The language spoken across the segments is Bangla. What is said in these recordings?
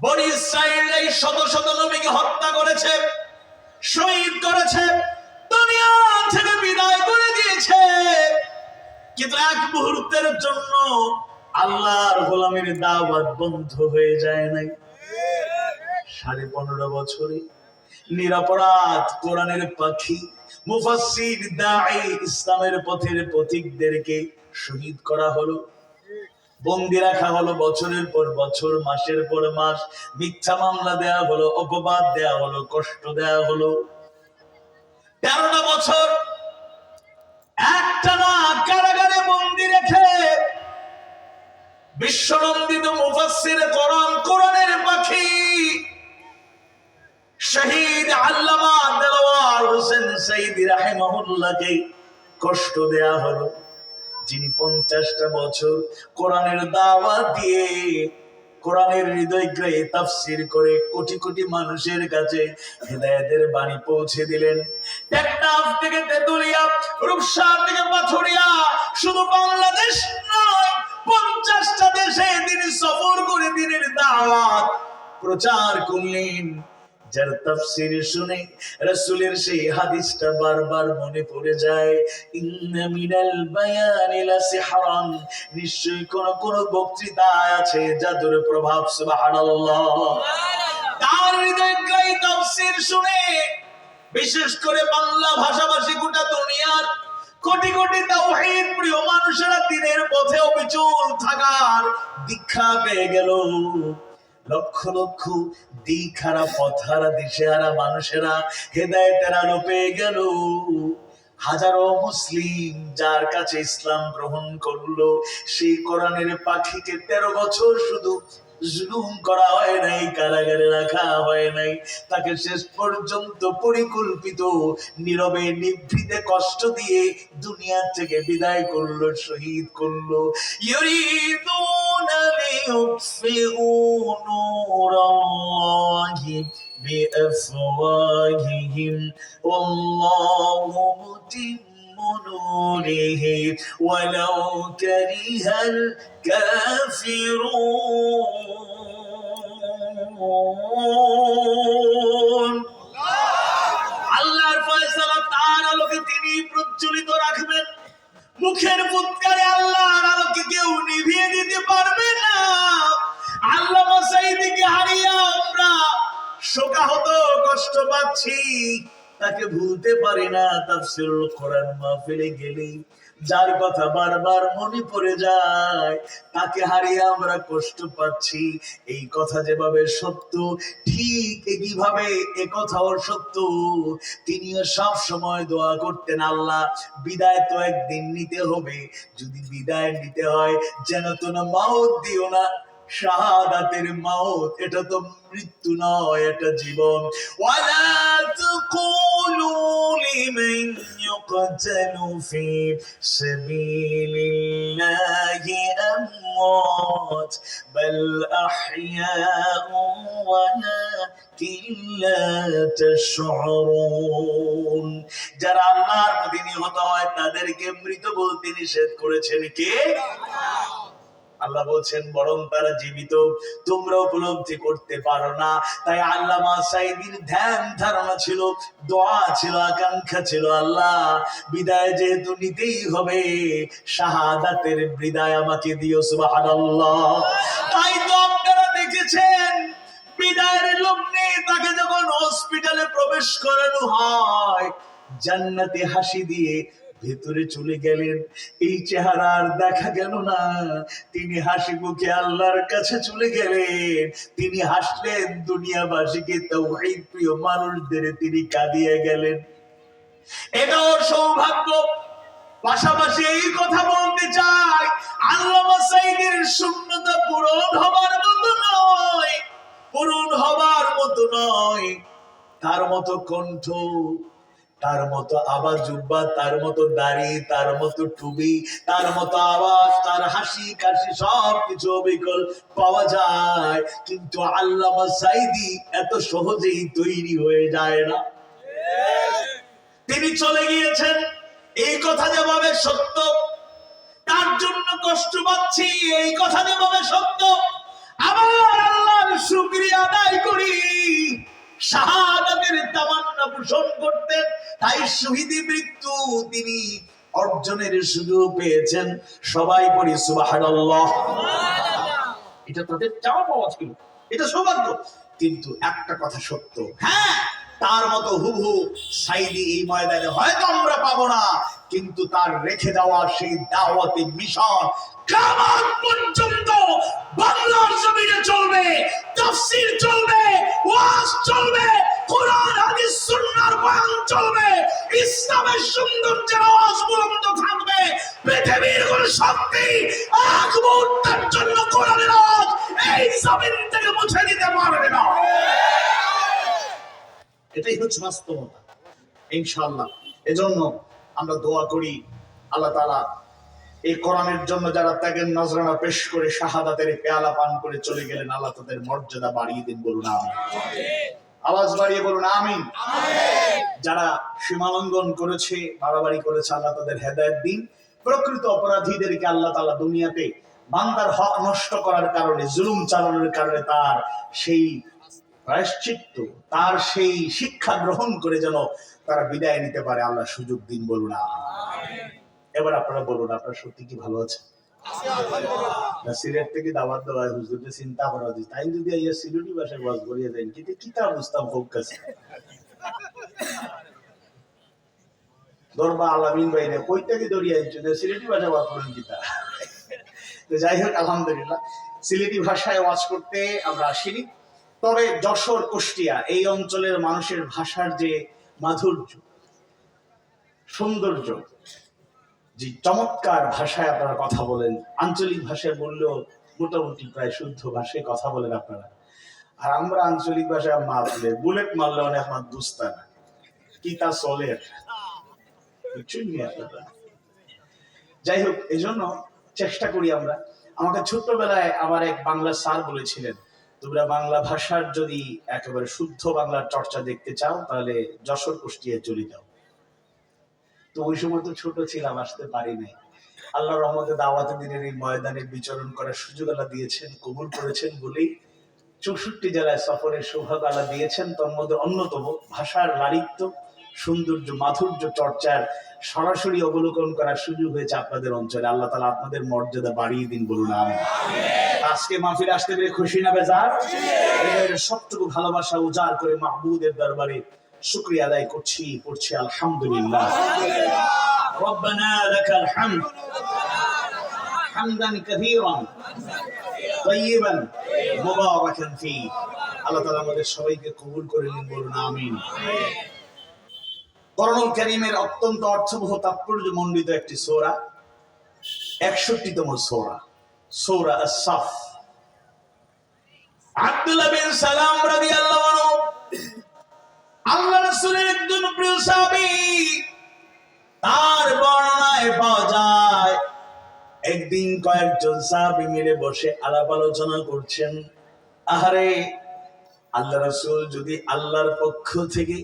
বনি ইসরাইল এই শত শত নবীকে হত্যা করেছে, শহীদ করেছে, দুনিয়া থেকে বিদায় করে দিয়েছে, কিন্তু এক মুহূর্তের জন্য আল্লাহর গোলামীর দাওয়াত বন্ধ হয়ে যায় নাই। 15.5 বছরে নিরপরাধ কোরআনের পাখি, মুফাসসির, দাঈ, ইসলামের পথের পথিকদেরকে শহীদ করা হলো, বন্দী রাখা হলো বছরের পর বছর, মাসের পর মাস, মিথ্যা মামলা দেয়া হলো, অপবাদ দেয়া হলো, কষ্ট দেয়া হলো। 13টা বছর একটানা কারাগারে বন্দী রেখে বিশ্বনন্দিত মুফাসসির কোরআন, কোরআনের পাখি শহীদ আল্লামা দেলোয়ার হোসেন সাইদি রাহিমাহুল্লাহকে কষ্ট দেয়া হলো, যিনি 50টা বছর কোরআনের দাওয়াত দিয়ে, কোরআনের হৃদয়গ্রাহী তাফসীর করে কোটি কোটি মানুষের কাছে হেদায়েতের বাণী পৌঁছে দিলেন। টেকনাফ থেকে তেতুলিয়া, রূপসা থেকে পাথুরিয়া, শুধু বাংলাদেশ নয় 50টা দেশে তিনি সফর করে দিনের দাওয়াত প্রচার করলেন। যার তাফসীর শুনে রাসূলের সেই হাদিসটা বারবার মনে পড়ে যায়, ইন্না মিনাল বায়ানি লাসিহরান, নিশ্চয়ই কোন বক্তৃতায় আছে জাদুর প্রভাব। সুবহানাল্লাহ। তার হৃদয়গ্রাহী তাফসীর শুনে বিশেষ করে বাংলা ভাষাভাষী গোটা দুনিয়ার কোটি কোটি তাওহীদ প্রিয় মানুষেরা দিনের পথে অবিচল থাকার দীক্ষা পেয়ে গেল। লক্ষ লক্ষ দিকহারা, পথহারা, দিশেহারা মানুষেরা হেদায়েতের আলো পেয়ে গেল। হাজারো মুসলিম যার কাছে ইসলাম গ্রহণ করলো, সেই কোরআনের পাখিকে 13 বছর শুধু জুলুম করা হয় নাই, কারাগারে রাখা হয় নাই, তাকে শেষ পর্যন্ত পরিকল্পিত নীরবে নিভৃতে কষ্ট দিয়ে দুনিয়া থেকে বিদায় করলো, শহীদ করলো। ইউরিদুনা লিয়ুতফিউ নূরাল্লাহি বিআফওয়াহিহিম ওয়াল্লাহু মুতিম্মু নূরিহি ওয়ালাউ কারিহাল কাফিরুন। আল্লাহর ফয়সালা তার আলোকে তিনি প্রজ্বলিত রাখবেন। মুখের ফুৎকারে আল্লাহর আলোকে কেউ নিভিয়ে দিতে পারবে না। আল্লামা সাঈদীকে হারিয়ে আমরা শোকাহত, কষ্ট পাচ্ছি, তাকে ভুলতে পারি না। তাফসীরুল কোরআন মাহফিলে গেলে যার কথা বারবার মনে পড়ে যায়, তাকে হারিয়ে আমরা কষ্ট পাচ্ছি। এই কথা যেভাবে সত্য, ঠিক একইভাবে এ কথাও সত্য। তিনিও সব সময় দোয়া করতেন, আল্লাহ বিদায় তো একদিন নিতে হবে, যদি বিদায় নিতে হয় যেন তোমরা মাউত দিও না। শাহাদাতের মাউত, এটা তো মৃত্যু নয়, এটা জীবন। ওয়ালা তাকুলু লিমান ইউকতালু ফি সাবিলিল্লাহি আমওয়াত বাল আহইয়াউ ওয়ালাকিন লা তাশউরুন। যারা আল্লাহর প্রতি নিহত হয় তাদেরকে মৃত বলতে নিষেধ করেছেন কে? আল্লাহ বলছেন বরং তারা জীবিত, তোমরা উপলব্ধি করতে পারো না। তাই আল্লামা সাঈদীর ধ্যান ধারণা ছিল, দোয়া ছিল, আকাঙ্ক্ষা ছিল, আল্লাহ বিদায় যেহেতু নিতেই হবে, শাহাদাতের বিদায় আমাকে দিও। সুবহানাল্লাহ। তাই তো আপনারা দেখেছেন বিদায়ের লগ্নে তাকে যখন হসপিটালে প্রবেশ করানো হয়, জান্নাতে হাসি দিয়ে ভেতরে চলে গেলেন। এই চেহারা আর দেখা গেল না। তিনি হাসি মুখে আল্লাহর কাছে চলে গেলেন। তিনি হাসলেন, দুনিয়াবাসীকে, তাওহীদ প্রিয় মানুষদের তিনি কাঁদিয়ে গেলেন। এটাও সৌভাগ্য। পাশাপাশি এই কথা বলতে চাই, আল্লামা সাঈদীর শূন্যতা পূরণ হবার মতো নয়, পূরণ হবার মতো নয়। তার মতো কণ্ঠ, তার মতো আওয়াজ, জুব্বা, তার মতো দাড়ি, তার মতো টুপি, তার মতো আওয়াজ, তার হাসি কাশি সবকিছু অবিকল পাওয়া যায়, কিন্তু আল্লামা সাঈদী এত সহজেই তৈরি হয়ে যায় না। তিনি চলে গিয়েছেন, এই কথা যেভাবে সত্য, তার জন্য কষ্ট পাচ্ছি, এই কথা যেভাবে সত্য, আবার আল্লাহর শুকরিয়া শাহাদাতের তামান্না পোষণ করতেন, তাই শহীদি মৃত্যু তিনি অর্জনের সুযোগ পেয়েছেন। সবাই পড়ি সুবহানাল্লাহ। এটা তাদের চাওয়া পাওয়া ছিল, এটা সৌভাগ্য। কিন্তু একটা কথা সত্য, হ্যাঁ তার মতো হুবহু সাইদি এই ময়দানে হয়তো আমরা পাবো না, কিন্তু তার রেখে যাওয়া সেই দাওয়াতি মিশন কিয়ামত পর্যন্ত বাংলার জমিনে চলবে, তাফসীর চলবে, ওয়াজ চলবে, কোরআন হাদিস সুন্নাহর বয়ান চলবে, ইসলামের সৌন্দর্যের আওয়াজ বুলন্দ থাকবে। পৃথিবীর কোন শক্তি এক মুহূর্তের জন্য কোরআনের আওয়াজ এই জমিন থেকে মুছে দিতে পারবে না। এটাই হচ্ছে বাস্তবতা ইনশাআল্লাহ। এজন্য আমরা দোয়া করি আল্লাহ তাআলা এই কোরআনের জন্য যারা ত্যাগের নজরানা পেশ করে শাহাদাতের পেয়ালা পান করে চলে গেলেন, আল্লাহ তাদের মর্যাদা বাড়িয়ে দিন, বলুন আমিন। আওয়াজ বাড়িয়ে বলুন আমিন। যারা সীমালঙ্ঘন করেছে, বাড়াবাড়ি করেছে, আল্লাহ তাদের হেদায়েত দিন। প্রকৃত অপরাধীদেরকে আল্লাহ তাআলা দুনিয়াতে বান্দার হক নষ্ট করার কারণে, জুলুম চালানোর কারণে তার সেই প্রায়শ্চিত্ত, তার সেই শিক্ষা গ্রহণ করে যেন তারা বিদায় নিতে পারে, আল্লাহ সুযোগ দিন, বলুন আমিন। এবার আপনারা বলুন, আপনারা সত্যি কি ভালো আছেন? সিলেট থেকে দাওয়াত দেওয়া হুজুরকে চিন্তা করা উচিত, তাই যদি আইয়া সিলেটি ভাষায় ওয়াজ করিয়া দেন, কিন্তু কিতাব বুঝতাম হোক কাছে দরবা আলামিন বাইরে কই থেকে দরিয়া আইছেন, সিলেটি ভাষায় ওয়াজ করেন কিতা। তো যাই হোক, আলহামদুলিল্লাহ সিলেটি ভাষায় ওয়াজ করতে আমরা আসিনি। তবে যশোর, কুষ্টিয়া এই অঞ্চলের মানুষের ভাষার যে মাধুর্য, সৌন্দর্য, যে চমৎকার ভাষায় আপনারা কথা বলেন, আঞ্চলিক ভাষায় বললেও মোটামুটি প্রায় শুদ্ধ ভাষায় কথা বলেন আপনারা। আর আমরা আঞ্চলিক ভাষায় মারলে বুলেট মারলে অনেক আমার দুস্তা না কি তা চলে। যাই হোক, এই জন্য চেষ্টা করি আমরা। আমাকে ছোট্টবেলায় আমার এক বাংলা স্যার বলেছিলেন, তোমরা বাংলা ভাষার যদি একেবারে শুদ্ধ বাংলার চর্চা দেখতে চাও তাহলে যশোর, কুষ্টিয়ায় চলে যাও। তো ওই সময় তো ছোট ছিলাম, আসতে পারি নাই। আল্লাহর রহমতে দাওয়াতে দিনের এই ময়দানে বিচরণ করার সুযোগ আল্লাহ দিয়েছেন, কবুল করেছেন বলেই 64 জেলায় সফরের সৌভাগ্য আল্লাহ দিয়েছেন। তোর মধ্যে অন্যতম ভাষার লালিত্য, সৌন্দর্য, মাধুর্য চর্চার সরাসরি অবলোকন করার সুযোগ হয়েছে আপনাদের অঞ্চলে। আল্লাহ তাআলা আপনাদের মর্যাদা বাড়িয়ে দিন, বলুন আমিন। আজকে মাহফিলে আসতে পেরে খুশি না বেজার? সবটুকু ভালোবাসা উজাড় করে মাহবুবের দরবারে শুকরিয়া আদায় করছি, পড়ছি আলহামদুলিল্লাহ। রব্বানা লাকাল হামদ হামদান কাসীরান তাইয়িবান মুবারাকান ফী। আল্লাহ তাআলা আমাদের সবাইকে কবুল করে নিন, বলুন আমিন। কোরআনুল কারীমের অত্যন্ত অর্থবহ তাৎপর্যমণ্ডিত একটি সূরা, 61তম সূরা, সূরা আস-সাফ। আব্দুল্লাহ বিন সালাম রাদিয়াল্লাহু আনহু আল্লাহ রাসূলের একজন প্রিয় সাহাবী, তার বর্ণনায় পাওয়া যায় একদিন কয়েকজন সাহাবী মিলে বসে আলাপ আলোচনা করছেন। আহারে, আল্লাহ রাসূল যদি আল্লাহর পক্ষ থেকে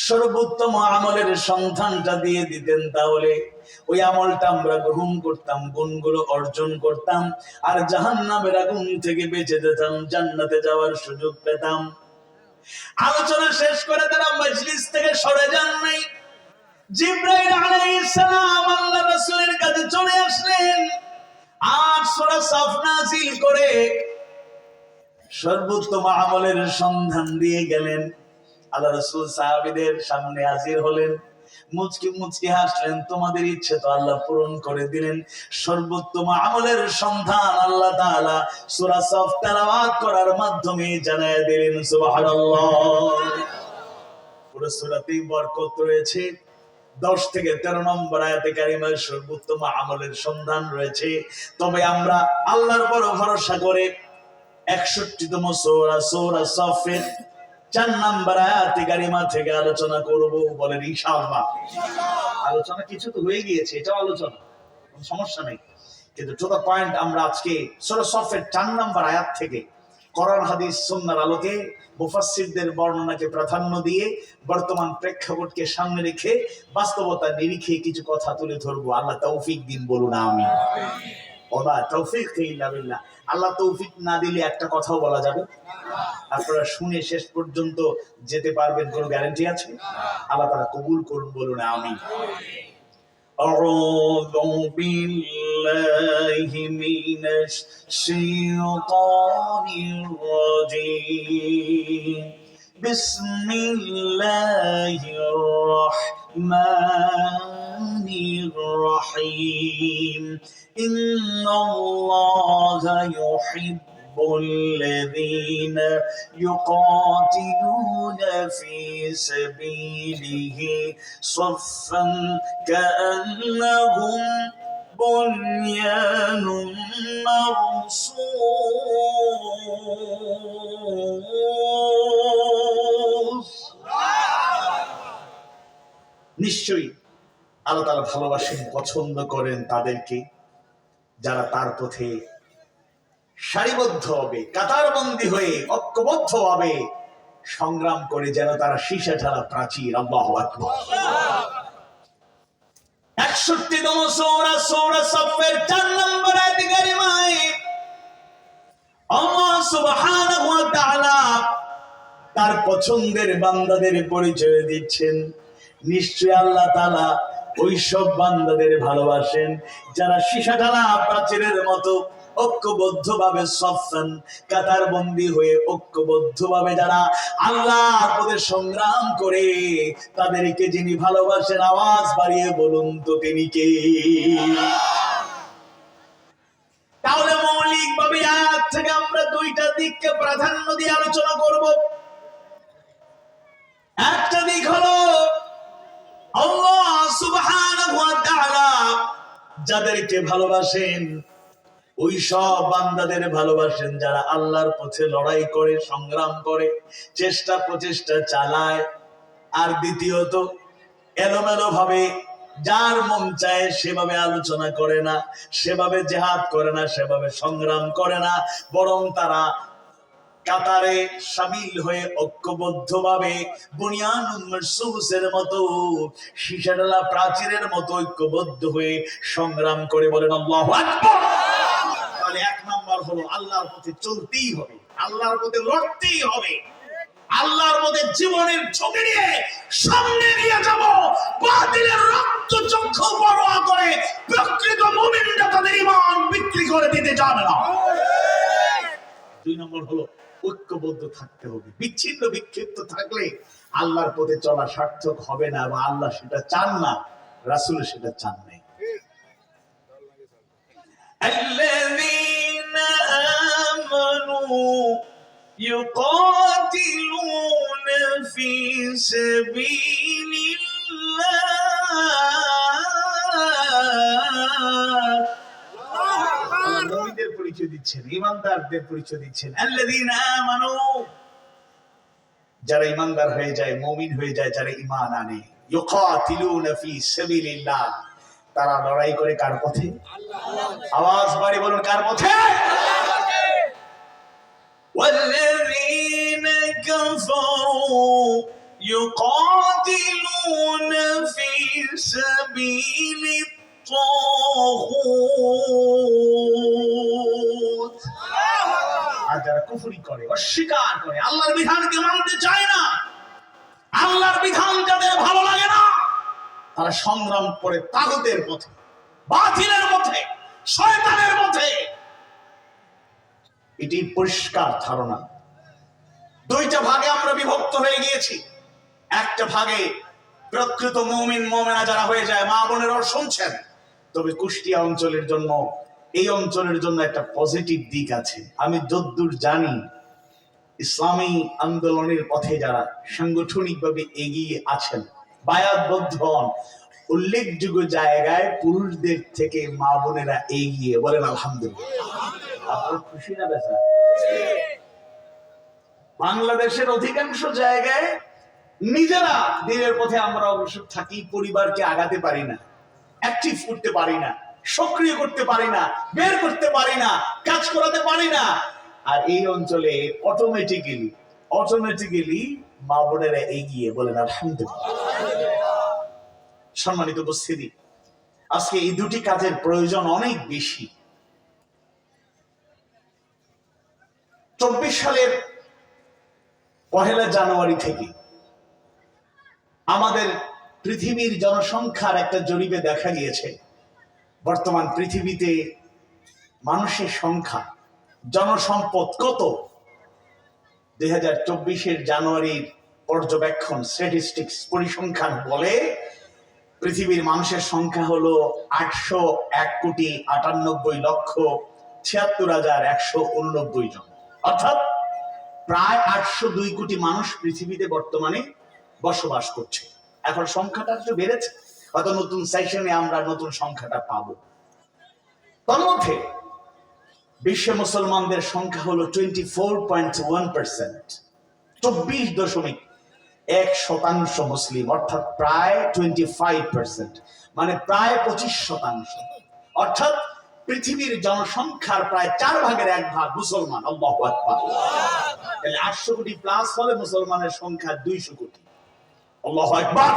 সর্বোত্তম আমলের সন্ধানটা দিয়ে দিতেন তাহলে ওই আমলটা আমরা গ্রহণ করতাম, গুণগুলো অর্জন করতাম, আর জাহান্নামের আগুন থেকে বেঁচে যেতাম, জান্নাতে যাওয়ার সুযোগ পেতাম। আলোচনা শেষ করে তারা মজলিস থেকে সরে যান নাই। জিবরাইল আলাইহিস সালাম আল্লাহ রাসূলের কাছে চলে আসলেন আর সূরা সাফ নাযিল করে সর্বোত্তম আমলের সন্ধান দিয়ে গেলেন। আল্লাহ রাসূল সাহাবীদের সামনে হাজির হলেন, মুচকি মুচকি হাসলেন, তোমাদের ইচ্ছে তো আল্লাহ পূরণ করে দিলেন। সর্বোত্তম আমলের সন্ধান আল্লাহ তাআলা সূরা সাফ তেলাওয়াত করার মাধ্যমে জানায় দিলেন। সুবহানাল্লাহ। পুরো সূরাতেই বরকত রয়েছে। 10 থেকে 13 নম্বর আয়াতে কারিমায় সর্বোত্তম আমলের সন্ধান রয়েছে। তবে আমরা আল্লাহর বড় ভরসা করে 61তম সূরা, সূরা সাফের 4 নম্বর আয়াতে কারিমা থেকে আলোচনা করব, বলেন ইনশাআল্লাহ। আলোচনা কিছু তো হয়ে গিয়েছে, এটাও আলোচনা, কোনো সমস্যা নেই, কিন্তু টু দ্য পয়েন্ট আমরা আজকে সূরা সাফের 4 নম্বর আয়াত থেকে কোরআন হাদিস সুন্নাহর আলোকে মুফাসসিরদের বর্ণনাকে প্রাধান্য দিয়ে বর্তমান প্রেক্ষাপটকে সামনে রেখে বাস্তবতা নিরিখে কিছু কথা তুলে ধরবো। আল্লাহ তৌফিক দিন, বলুন আমিন। ওমা তাওফীক ইল্লা বিল্লাহ। আল্লাহ তৌফিক না দিলে একটা কথাও বলা যাবে না। আপনারা শুনে শেষ পর্যন্ত যেতে পারবেন, কোনো গ্যারান্টি আছে? আল্লাহ তাআলা কবুল করুন, বলুন আমিন। আউযু বিল্লাহি মিনাশ শাইতানির রাজীম। বিসমিল্লাহির রাহমানির রহিম। ইন্নাল্লাহা الذين يقاتلون في سبيله صفا كأنهم بنيان مرصوص। নিশ্চয়ই আল্লাহ তাআলা ভালোবাসেন, পছন্দ করেন তাদেরকে যারা তার পথে সারিবদ্ধ হবে, কাতারবন্দী হয়ে ঐক্যবদ্ধ হবে সংগ্রাম করে, যেন তারা সীসা ঢালা প্রাচীর। আল্লাহু আকবার। 61তম সূরা সূরা সাফের 4 নম্বর আয়াতে কারিমায় আল্লাহ সুবহানাহু ওয়া তাআলা তার পছন্দের বান্দাদের পরিচয় দিচ্ছেন। নিশ্চয় আল্লাহ তাআলা ওই সব বান্দাদের ভালোবাসেন যারা সীসা ঢালা প্রাচীরের মতো ঐক্যবদ্ধভাবে সফান, কাতারবন্দী হয়ে ঐক্যবদ্ধভাবে যারা আল্লাহর পথে সংগ্রাম করে, তাদেরকে যিনি ভালোবাসেন আওয়াজ বাড়িয়ে বলুন তো তিনি কে? তাহলে মৌলিকভাবে আজ থেকে আমরা দুইটা দিককে প্রাধান্য দিয়ে আলোচনা করব। একটা দিক হলো আল্লাহ সুবহানাহু ওয়া তাআলা যাদেরকে ভালোবাসেন, ওই সব বান্দাদের ভালোবাসেন যারা আল্লাহর পথে লড়াই করে, সংগ্রাম করে, চেষ্টা প্রচেষ্টা চালায়। আর দ্বিতীয়ত এলোমেলো ভাবে যার মন চায় সেভাবে আলোচনা করে না, সেভাবে জিহাদ করে না, সেভাবে সংগ্রাম করে না, বরং তারা কাতারে শামিল হয়ে ঐক্যবদ্ধভাবে বুনিয়ানুন মারসুসের মতো, সীসা ঢালা প্রাচীরের মতো ঐক্যবদ্ধ হয়ে সংগ্রাম করে। বলেন আল্লাহু আকবার। তাহলে এক নাম্বার হলো আল্লাহর পথে চলতেই হবে, আল্লাহর পথে লড়তেই হবে, আল্লাহর পথে জীবনের ঝুঁকি নিয়ে সামনে নিয়ে যাব। বাতিলের রক্ত চক্ষু পরোয়া করে প্রকৃত মুমিনরা তাদের ঈমান বিক্রি করে দিতে যাবে না। দুই নম্বর হলো ঐক্যবদ্ধ থাকতে হবে। বিচ্ছিন্ন বিক্ষিপ্ত থাকলে আল্লাহর পথে চলা সার্থক হবে না, বা আল্লাহ সেটা চান না, রাসূল সেটা চান না। الذين آمنوا يقاتلون في سبيل الله। মুমিনদের পরিচয় দিচ্ছেন, ঈমানদারদের পরিচয় দিচ্ছেন। الذين آمنوا, যারা ঈমানদার হয়ে যায়, মুমিন হয়ে যায়, যারা ঈমান আনে। يقاتلون في سبيل الله, তারা লড়াই করে কার পথে? আওয়াজ বাড়ি বলুন, কার পথে? والذين كفروا يقاتلون في سبيل الطاغوت। আর যারা কুফরি করে, অস্বীকার করে, আল্লাহর বিধানকে মানতে চায় না, আল্লাহর বিধান যাদের ভালো লাগে না, তারা সংগ্রাম করে তাগুতের পথে, বাতিলের পথে, শয়তানের পথে। এটি পরিষ্কার ধারণা। দুইটা ভাগে আমরা বিভক্ত হয়ে গিয়েছি। একটা ভাগে প্রকৃত মুমিন মুমিনা যারা হয়ে যায়, মা বোনেরাও শুনছেন। তবে কুষ্টিয়া অঞ্চলের জন্য, এই অঞ্চলের জন্য একটা পজিটিভ দিক আছে। আমি যদ্দূর জানি, ইসলামী আন্দোলনের পথে যারা সাংগঠনিকভাবে এগিয়ে আছেন, বায়াতবদ্ধ হন, উল্লেখযোগ্য জায়গায় পুরুষদের থেকে মা বোনেরা এগিয়ে। বলেন আলহামদুলিল্লাহ। আপনার খুশি না বেচা? বাংলাদেশের অধিকাংশ জায়গায় নিজেরা দিনের পথে আমরা অবশ্য থাকি, পরিবারকে আগাতে পারি না, অ্যাক্টিভ করতে পারি না, সক্রিয় করতে পারি না, বের করতে পারি না, কাজ করাতে পারি না। আর এই অঞ্চলে অটোমেটিক্যালি মা বোনেরা এগিয়ে। বলেন আলহামদুলিল্লাহ। সম্মানিত উপস্থিতি, আজকে এই দুটি কাজের প্রয়োজন অনেক বেশি। 24 সালের 1 জানুয়ারি থেকে আমাদের পৃথিবীর জনসংখ্যার একটা জরিপে দেখা গিয়েছে বর্তমান পৃথিবীতে মানুষের সংখ্যা, জনসম্পদ কত। 2024 জানুয়ারির পর্যবেক্ষণ স্ট্যাটিস্টিক্স পরিসংখ্যান বলে পৃথিবীর মানুষের সংখ্যা হলো 801,98,76,189 জন, অর্থাৎ প্রায় 802 কোটি মানুষ পৃথিবীতে বর্তমানে বসবাস করছে। এখন সংখ্যাটা একটু বেড়েছে, হয়তো নতুন সেশনে আমরা নতুন সংখ্যাটা পাবো। তার মধ্যে বিশ্বে মুসলমানদের সংখ্যা হলো 24.1%, 24.1% মুসলিম, অর্থাৎ প্রায় 25%, মানে প্রায় 25%, অর্থাৎ পৃথিবীর জনসংখ্যার প্রায় 1/4 মুসলমান। আল্লাহু আকবার। তাহলে 800 কোটি প্লাস হলে মুসলমানের সংখ্যা 200 কোটি। আল্লাহু আকবার।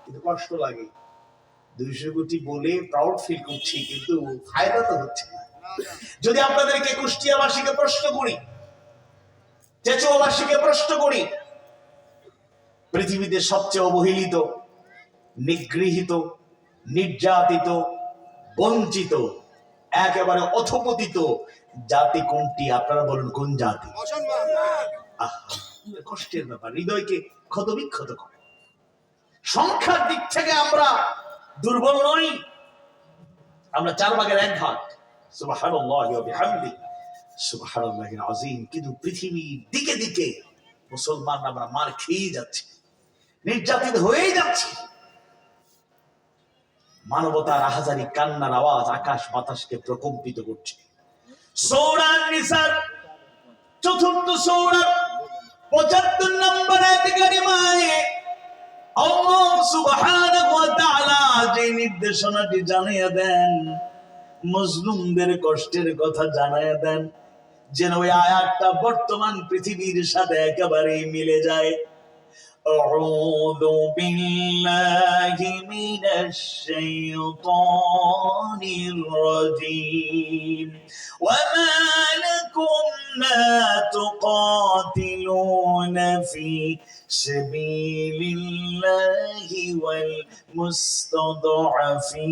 কিন্তু কষ্ট লাগে, 200 কোটি বলে প্রাউড ফিল করছি, কিন্তু ফায়দা তো হচ্ছে না। যদি আপনাদেরকে কুষ্টিয়াবাসীকে প্রশ্ন করি, চেচুয়াবাসীকে প্রশ্ন করি, পৃথিবীতে সবচেয়ে অবহেলিত, নিগৃহীত, নির্যাতিত, বঞ্চিত, একেবারে অধপতিত জাতি কোনটি? আপনারা বলুন কোন জাতি? কষ্টের ব্যাপার, হৃদয়কে ক্ষতবিক্ষত করে। সংখ্যার দিক থেকে আমরা দুর্বল নই, আমরা 1/4। সুবহানাল্লাহি ওয়া বিহামদিহি সুবহানাল্লাহিল আযীম। কিন্তু পৃথিবীর দিকে দিকে মুসলমান আমরা মার খেয়ে যাচ্ছি, নির্যাতিত হয়ে যাচ্ছি। মানবতার আহাজারি কান্নার আওয়াজ আকাশ বাতাসকে প্রকম্পিত করছে। সূরা নিসার 4th সূরা 75 নম্বর আয়াতে কারিমায় আল্লাহ সুবহানাহু ওয়া তাআলা যে নির্দেশনাটি জানিয়ে দেন, মজলুমদের কষ্টের কথা জানায় দেন, যেন ওই আয়াতটা বর্তমান পৃথিবীর সাথে একেবারে মিলে যায়। আউযু বিল্লাহি মিনাশ শাইতানির রাজীম। ওয়া মা লাকুম লা তুকাতিলুনা ফি সাবিলিল্লাহি ওয়াল মুস্তাদআফিন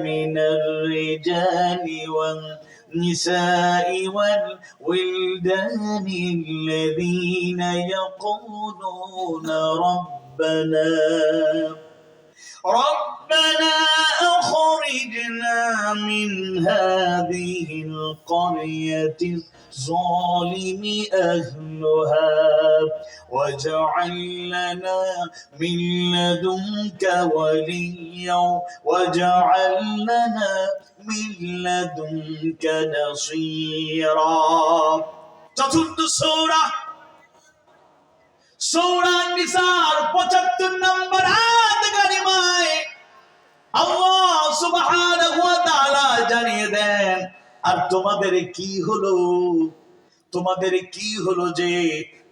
মিনার রিজালি ওয়ান النساء والولدان الذين يقولون ربنا أخرجنا من هذه القرية الظالم أهلها واجعل لنا من لدنك وليا واجعل لنا من لدنك نصيرا। 4th সূরা, সূরা নিসার 75 নম্বর আয়াত কারিমায় আল্লাহ সুবহানাহু ওয়া তাআলা জানিয়ে দেন, আর তোমাদের কি হলো, তোমাদের কি হলো যে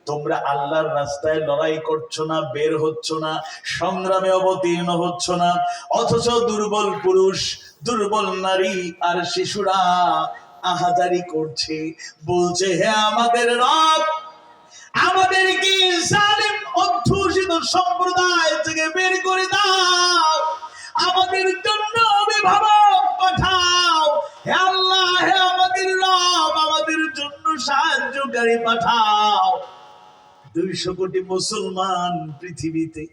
তোমরা আল্লাহর রাস্তায় লড়াই করছো না, বের হচ্ছ না, সংগ্রামে অবতীর্ণ হচ্ছ না, অথচ দুর্বল পুরুষ, দুর্বল নারী আর শিশুরা আহাজারি করছে, বলছে হে আমাদের রব, আমাদেরকে জালিম অধ্যুষিত সম্প্রদায় থেকে বের করে দাও, আমাদের জন্য অভিভাবক পাঠাও, হে আল্লাহ, হে আমাদের রব, আমাদের জন্য সাহায্যকারী পাঠাও। 200 কোটি মুসলমান পৃথিবীতে,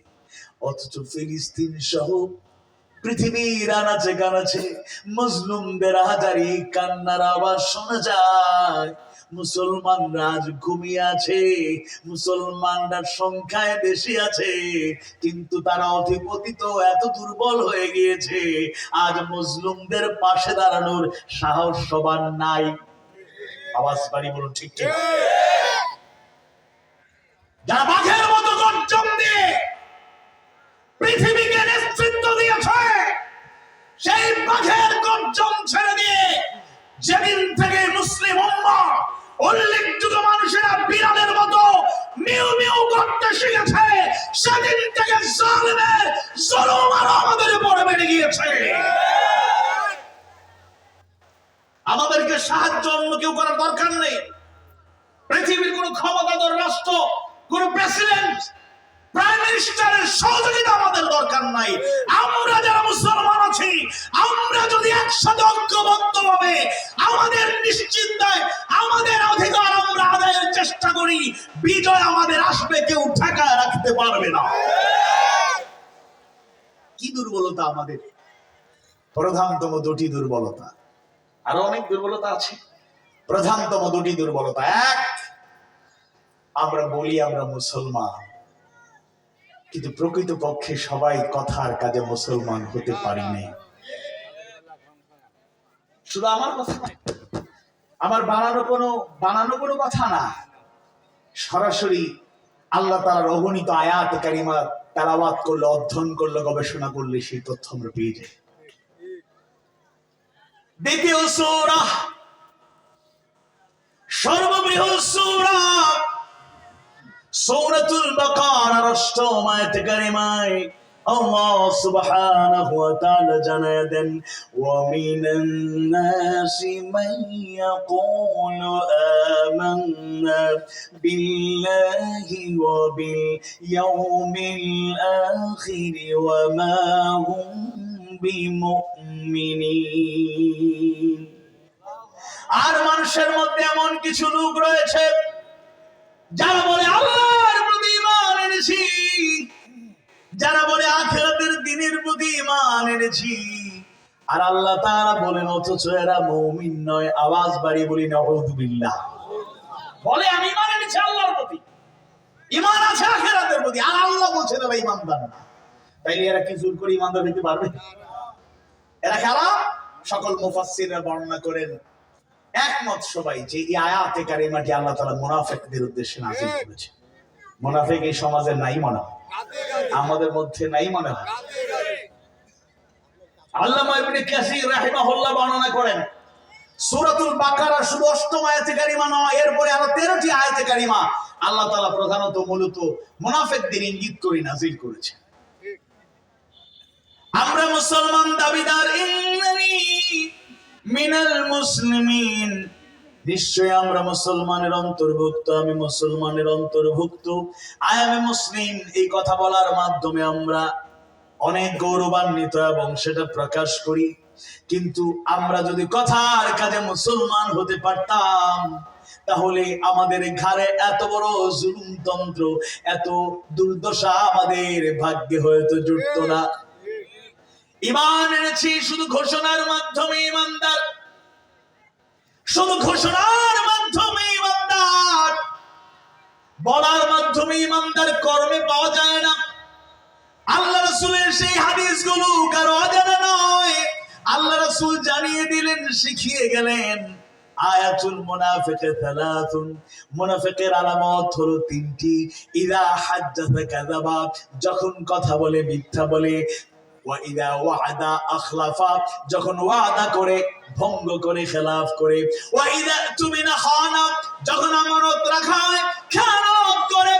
অথচ ফিলিস্তিন সহ পৃথিবীর আনাচে কানাচে মুসলিমদের হাজারি কান্নার আওয়াজ শোনা যায়। মুসলমানরা আজ ঘুমিয়ে আছে, মুসলমানরা সংখ্যায় বেশি আছে, কিন্তু তারা অধিপতিত এত দুর্বল হয়ে গিয়েছে, আজ মুসলিমদের পাশে দাঁড়ানোর সাহস সবার নাই। আওয়াজ বাড়ি বলুন ঠিক ঠিক। যারা বাঘের মতো গর্জন দিয়ে পৃথিবীকে নেতৃত্ব দিয়েছে, সেই বাঘের গর্জন ছেড়ে দিয়ে যেদিন থেকে মুসলিম উম্মাহ উল্লেখযোগ্য মানুষেরা বিড়ালের মতো মিউ মিউ করতে শিখেছে, সেদিন থেকে জালিমের জুলুম আমাদের উপরে বেড়ে গিয়েছে। আমাদেরকে সাহায্য অন্য কেউ করার দরকার নেই। পৃথিবীর কোন ক্ষমতাধর রাষ্ট্র, কোন প্রেসিডেন্ট, প্রাইম মিনিস্টারের সহযোগিতা আমাদের দরকার নাই। আমরা যারা মুসলমান আছি, আমরা যদি একসাথে ঐক্যবদ্ধভাবে আমাদের নিশ্চিন্তায় আমাদের অধিকার আমরা আদায়ের চেষ্টা করি, বিজয় আমাদের আসবে, কেউ ঠেকায় রাখতে পারবে না। কি দুর্বলতা আমাদের? প্রধানতম দুটি দুর্বলতা, আরো অনেক দুর্বলতা আছে। প্রধানতম দুটি দুর্বলতা, এক, আমরা বলি আমরা মুসলমান, কিন্তু প্রকৃত পক্ষে সবাই কথার কাজে মুসলমান হতে পারি নাই। শুধু আমার কথা নয়, আমার বানানো কোনো কথা না, সরাসরি আল্লাহ তাআলার অগণিত আয়াত কারিমা তেলাওয়াত করলে, অধ্যয়ন করলে, গবেষণা করলে সেই তথ্য আমরা পেয়ে যাই। দ্বিতীয় সূরা, সর্ববৃহৎ সূরা সূরাতুল বাকারার ৮ম আয়াত কারিমায় আল্লাহ সুবহানাহু ওয়া তাআলা জানায় দেন, ওয়া মিনান নাসি মান ইয়াকুলু আমান্না বিল্লাহি ওয়া বিল ইয়াউমিল আখির ওয়া মা হুম বিমুমিনিন। আর মানুষের মধ্যে এমন কিছু লোক রয়েছে যারা বলে আল্লাহর প্রতি ঈমান এনেছি, যারা বলে আখিরাতের দিনের প্রতি ঈমান এনেছি, আর আল্লাহ তাআলা বলেন অথচ এরা মুমিন নয়। আওয়াজ বাড়িয়ে বলি নাউযুবিল্লাহ। বলে আমি ঈমান এনেছি আল্লাহর প্রতি, ঈমান আছে আখিরাতের প্রতি, আর আল্লাহ বলছেন এরা ঈমানদার না। তাইলে এরা কি জোর করে ঈমানদার হতে পারবে? এরা কারা? সকল মুফাসসিররা বর্ণনা করেন, একমত সবাই, যে এই আয়াতে কারিমাটি আল্লাহ তাআলা মুনাফিকদের উদ্দেশ্যে নাযিল করেছে। মুনাফিক এই সমাজে নাই মনে হয়, আমাদের মধ্যে নাই মনে হয়। আল্লামা ইবনে কাসির রাহিমাহুল্লাহ বর্ণনা করেন, সূরাতুল বাকারা শুধু ৮ম আয়াতে কারিমা নয়, এরপরে আরো 13টি আয়াতে কারিমা আল্লাহ তাআলা প্রধানত মূলত মুনাফিকদের ইঙ্গিত করে নাযিল করেছে। আমরা মুসলমান দাবিদার, ইন্নানি মিনাল মুসলিমিন, নিশ্চয় আমরা মুসলমানের অন্তর্ভুক্ত, আমি মুসলমানের অন্তর্ভুক্ত, আই এম এ মুসলিম। এই কথা বলার মাধ্যমে আমরা অনেক গৌরবান্বিত এবং সেটা প্রকাশ করি। কিন্তু আমরা যদি কথার কাজে মুসলমান হতে পারতাম, তাহলে আমাদের ঘাড়ে এত বড় জুলুমতন্ত্র, এত দুর্দশা আমাদের ভাগ্যে হয়তো জুটতো না। ঈমান এনেছি শুধু ঘোষণার মাধ্যমে ঈমানদার, শুধু ঘোষণার মাধ্যমে ঈমানদার, বলার মাধ্যমে ঈমানদার, কর্মে পাওয়া যায় না। আল্লাহ রাসূলের সেই হাদিসগুলো কারো অজানা নয়। আল্লাহ রাসূল জানিয়ে দিলেন, শিখিয়ে গেলেন, আয়াতুল মুনাফিকি সালাসুন, মুনাফিকের আলামত হলো 3টি। ইযা হাজ্জাতা কাযাবা, যখন কথা বলে মিথ্যা বলে, ওয়া ইযা ওয়া'আদা আখলাফা, যখন ওয়াদা করে ভঙ্গ করে, খেলাফ করে, ওয়া ইযা তুমিনা খানা, যখন আমানত রাখা হয় খেয়ানত করে।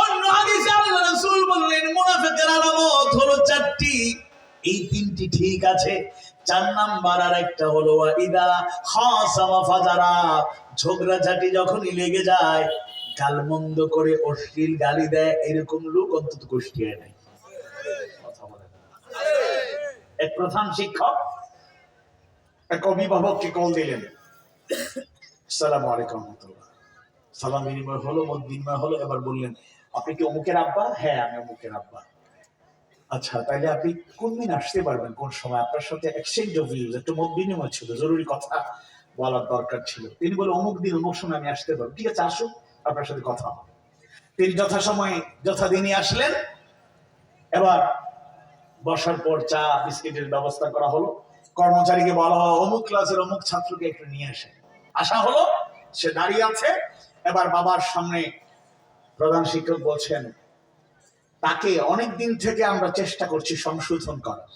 অন্য হাদিসে আল্লাহ রাসূল বললেন মুনাফিকের আলামত হলো 4টি। এই 3টি ঠিক আছে, 4 নাম্বার আর একটা হলো ওয়া ইযা খাসামা ফাজারা, ঝগড়াঝাটি যখনই লেগে যায় গালমন্দ করে, অশ্লীল গালি দেয়, এরকম লোক অন্তত কুষ্টিয়ায় নাই। এক প্রধান শিক্ষক এক অভিভাবককে কল দিলেন, আসসালামু আলাইকুম রাহমাতুল্লাহ। সালাম বিনিময় হলো, মত বিনিময় হলো। এবার বললেন, আপনি কি অমুকের আব্বা? হ্যাঁ, আমি অমুকের আব্বা। আচ্ছা, তাহলে আপনি কোন দিন আসতে পারবেন, কোন সময়? আপনার সাথে এক্সচেঞ্জ অফ ভিউজ, একটু মত বিনিময় ছিল, জরুরি কথা বলার দরকার ছিল। তিনি বলে অমুক দিন অমুক সময় আমি আসতে পারবো। ঠিক আছে, আসুন, আপনার সাথে কথা হবে। তিনি যথাসময়ে যথাদিনই আসলেন। এবার বসার পর চা বিস্কিটের ব্যবস্থা করা হলো। কর্মচারীকে বলা হলো অমুক ক্লাসের অমুক ছাত্রকে একটু নিয়ে আসে। আসা হলো, সে দাঁড়িয়ে আছে। এবার বাবার সামনে প্রধান শিক্ষক বলছেন, তাকে অনেক দিন থেকে আমরা চেষ্টা করছি সংশোধন করার,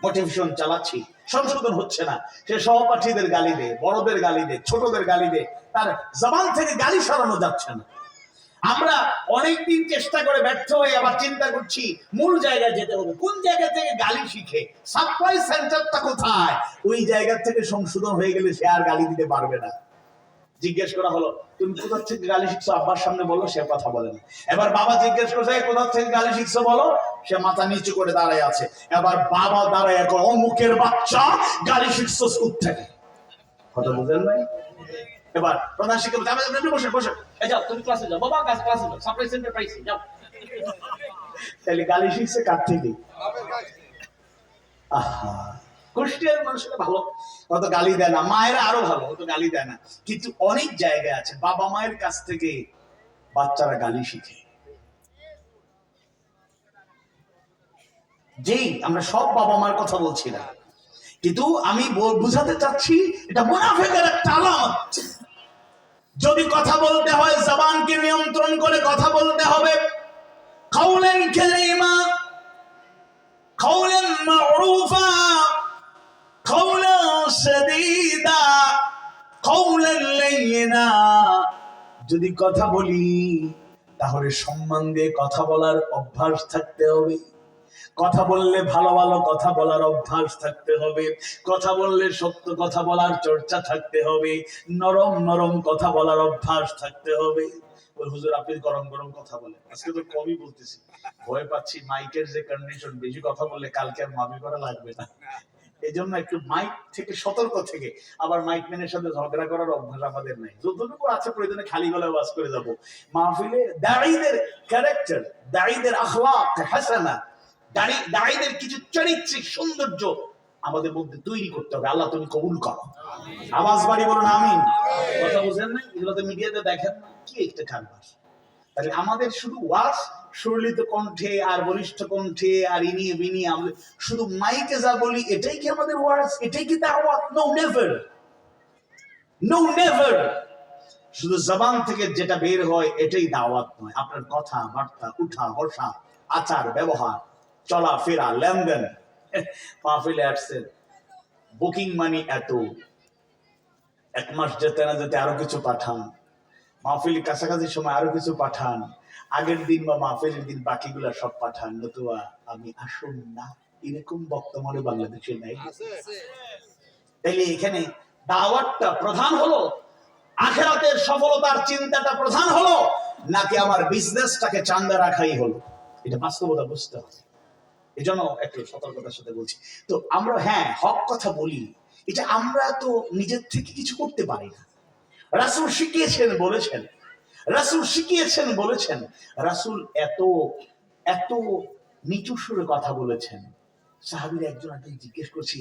মোটিভেশন চালাচ্ছি, সংশোধন হচ্ছে না। সে সহপাঠীদের গালি দেয়, বড়দের গালি দেয়, ছোটদের গালি দেয়, তার জবান থেকে গালি সরানো যাচ্ছে না। আমরা অনেকদিন চেষ্টা করে ব্যর্থ হয়ে আবার চিন্তা করছি মূল জায়গায় যেতে হবে। কোন জায়গা থেকে গালি শিখে, সাপ্লাই সেন্টারটা কোথায়? ওই জায়গা থেকে সংশোধন হয়ে গেলে সে আর গালি দিতে পারবে না। জিজ্ঞেস করা হলো, তুমি কোথা থেকে গালি শিখছো? আব্বার সামনে বলো, সে কথা বলে না। এবার বাবা জিজ্ঞেস করছে, কোথা থেকে গালি শিখছো বলো, সে মাথা নিচু করে দাঁড়ায় আছে। এবার বাবা দাঁড়ায়, এখন অমুকের বাচ্চা গালি শিখছো স্কুল থেকে। কথা বুঝলেন ভাই? এবার প্রধান শিক্ষক বসে বসে, যাও তুমি ক্লাসে যাও, বাবা ক্লাসে যাও, সাপ্লাই সেন্টার পাইছি, যাও। তাহলে গালি শিখছে কার থেকে? আহা, কুষ্টিয়ার মানুষেরা ভালো, অত গালি দেয় না, মায়েরা আরো ভালো, অত গালি দেয় না। কিন্তু অনেক জায়গায় আছে বাবা মায়ের কাছ থেকে বাচ্চারা গালি শিখে। যেই আমরা সব বাবা মার কথা বলছি না, কিন্তু আমি বুঝাতে চাচ্ছি এটা মুনাফিকের একটা আলামত। যদি কথা বলতে হয় জবানকে নিয়ন্ত্রণ করে কথা বলতে হবে। কাউলান কারীমা, কাউলান মা'রুফা, কাউলান সাদীদা, কাউলান লাইয়িনা। যদি কথা বলি তাহলে সম্মান দিয়ে কথা বলার অভ্যাস থাকতে হবে। কথা বললে ভালো ভালো কথা বলার অভ্যাস থাকতে হবে। কথা বললে সত্য কথা বলার চর্চা থাকতে হবে। নরম নরম কথা বলার অভ্যাস থাকতে হবে। ওই হুজুর আপনি গরম গরম কথা বলেন, আজকে তো কমই বলতেছি, ভয় পাচ্ছি মাইকের যে কন্ডিশন, বেশি কথা বললে কালকে আর মামি করা লাগবে না। এই জন্য একটু মাইক থেকে সতর্ক থেকে, আবার মাইক ম্যানের সাথে ঝগড়া করার অভ্যাস আমাদের নাই। যতটুকু আছে প্রয়োজনে খালি গলায় ওয়াজ করে যাব। মাহফিলে দাঈদের ক্যারেক্টার, দাঈদের আখলাক হাসানা, দাঈদের কিছু চারিত্রিক সৌন্দর্য আমাদের মধ্যে তৈরি করতে হবে। আল্লাহ তুমি কবুল করো। আওয়াজ বাড়ি বলুন আমিন। কথা বুঝেন না? এগুলো তো মিডিয়াতে দেখেন না, কি একটা কারবার। তাহলে আমাদের শুধু ওয়াজ সুরলিত কণ্ঠে আর বলিষ্ঠ কণ্ঠে আর ইনিয়ে বিনিয়ে আমরা শুধু মাইকে যা বলি এটাই কি আমাদের ওয়াজ? এটাই কি দাওয়াত? No never, no never. শুধু জবান থেকে যেটা বের হয় এটাই দাওয়াত নয়। আপনার কথা বার্তা, উঠা বসা, আচার ব্যবহার, চলাফেরা, লেনদেন। মাহফিলে আসছেন, বুকিং মানি এত, এক মাস যেতে না যেতে আরো কিছু পাঠান, মাহফিলের কাছাকাছি সময় আরো কিছু পাঠান, আগের দিন বা মাহফিলের দিন বাকিগুলা সব পাঠান, নতুবা আমি আসুন না। এরকম বক্তব্য বাংলাদেশে নাই। তাইলে এখানে দাওয়াতটা প্রধান হলো, আখিরাতের সফলতার চিন্তাটা প্রধান হলো, নাকি আমার বিজনেসটাকে চাঙ্গা রাখাই হলো? এটা বাস্তবতা বুঝতে হবে। এই জন্য একটু সতর্কতার সাথে বলছি। তো আমরা হ্যাঁ হক কথা বলি, এটা আমরা তো নিজের থেকে কিছু করতে পারি না। রাসূল শিখিয়েছেন বলেছেন, রাসূল শিখিয়েছেন বলেছেন, রাসূল এত এত নিচু সুরে কথা বলেছেন। সাহাবীরা একজন আরেকজন জিজ্ঞেস করছে,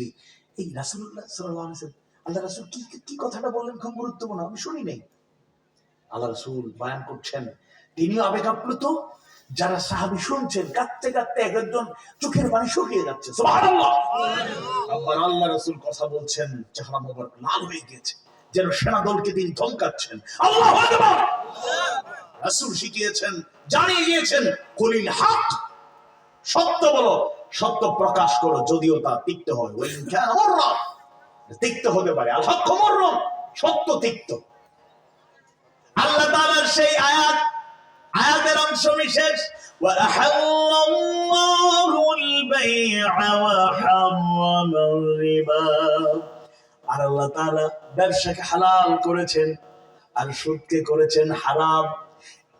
এই রাসূলুল্লাহ সাল্লাল্লাহু আলাইহি ওয়াসাল্লাম, আল্লাহ রাসূল কি কথাটা বললেন, খুব গুরুত্বপূর্ণ, আমি শুনি নাই। আল্লাহ রাসূল বয়ান করছেন, তিনিও আবেগাপ্লুত, যারা সাহাবী শুনছেন কাঁদতে কাঁদতে একজন চোখের পানি শুকিয়ে যাচ্ছে। সুবহানাল্লাহ। আবার আল্লাহ রাসূল কথা বলছেন, চেহারা মোবারক লাল হয়ে গিয়েছে, যেন সেনা দলকে তিনি ধমকাচ্ছেন। আল্লাহু আকবার। রাসূল শিখিয়েছেন, জানিয়ে গিয়েছেন, কুলিল হক, সত্য বলো, সত্য প্রকাশ করো, যদিও তা তিক্ত হয়। ওই কানা মুররা, তিক্ত হতে পারে। আল হক মুররা, সত্য তিক্ত। আল্লাহ তাআলার সেই আয়াতের অংশ বিশেষ, ওয়া আহাল্লাল্লাহুল বাই'a ওয়া হারামার রিবা। আর আল্লাহ তাআলা ব্যবসাকে হালাল করেছেন আর সুদকে করেছেন হারাম।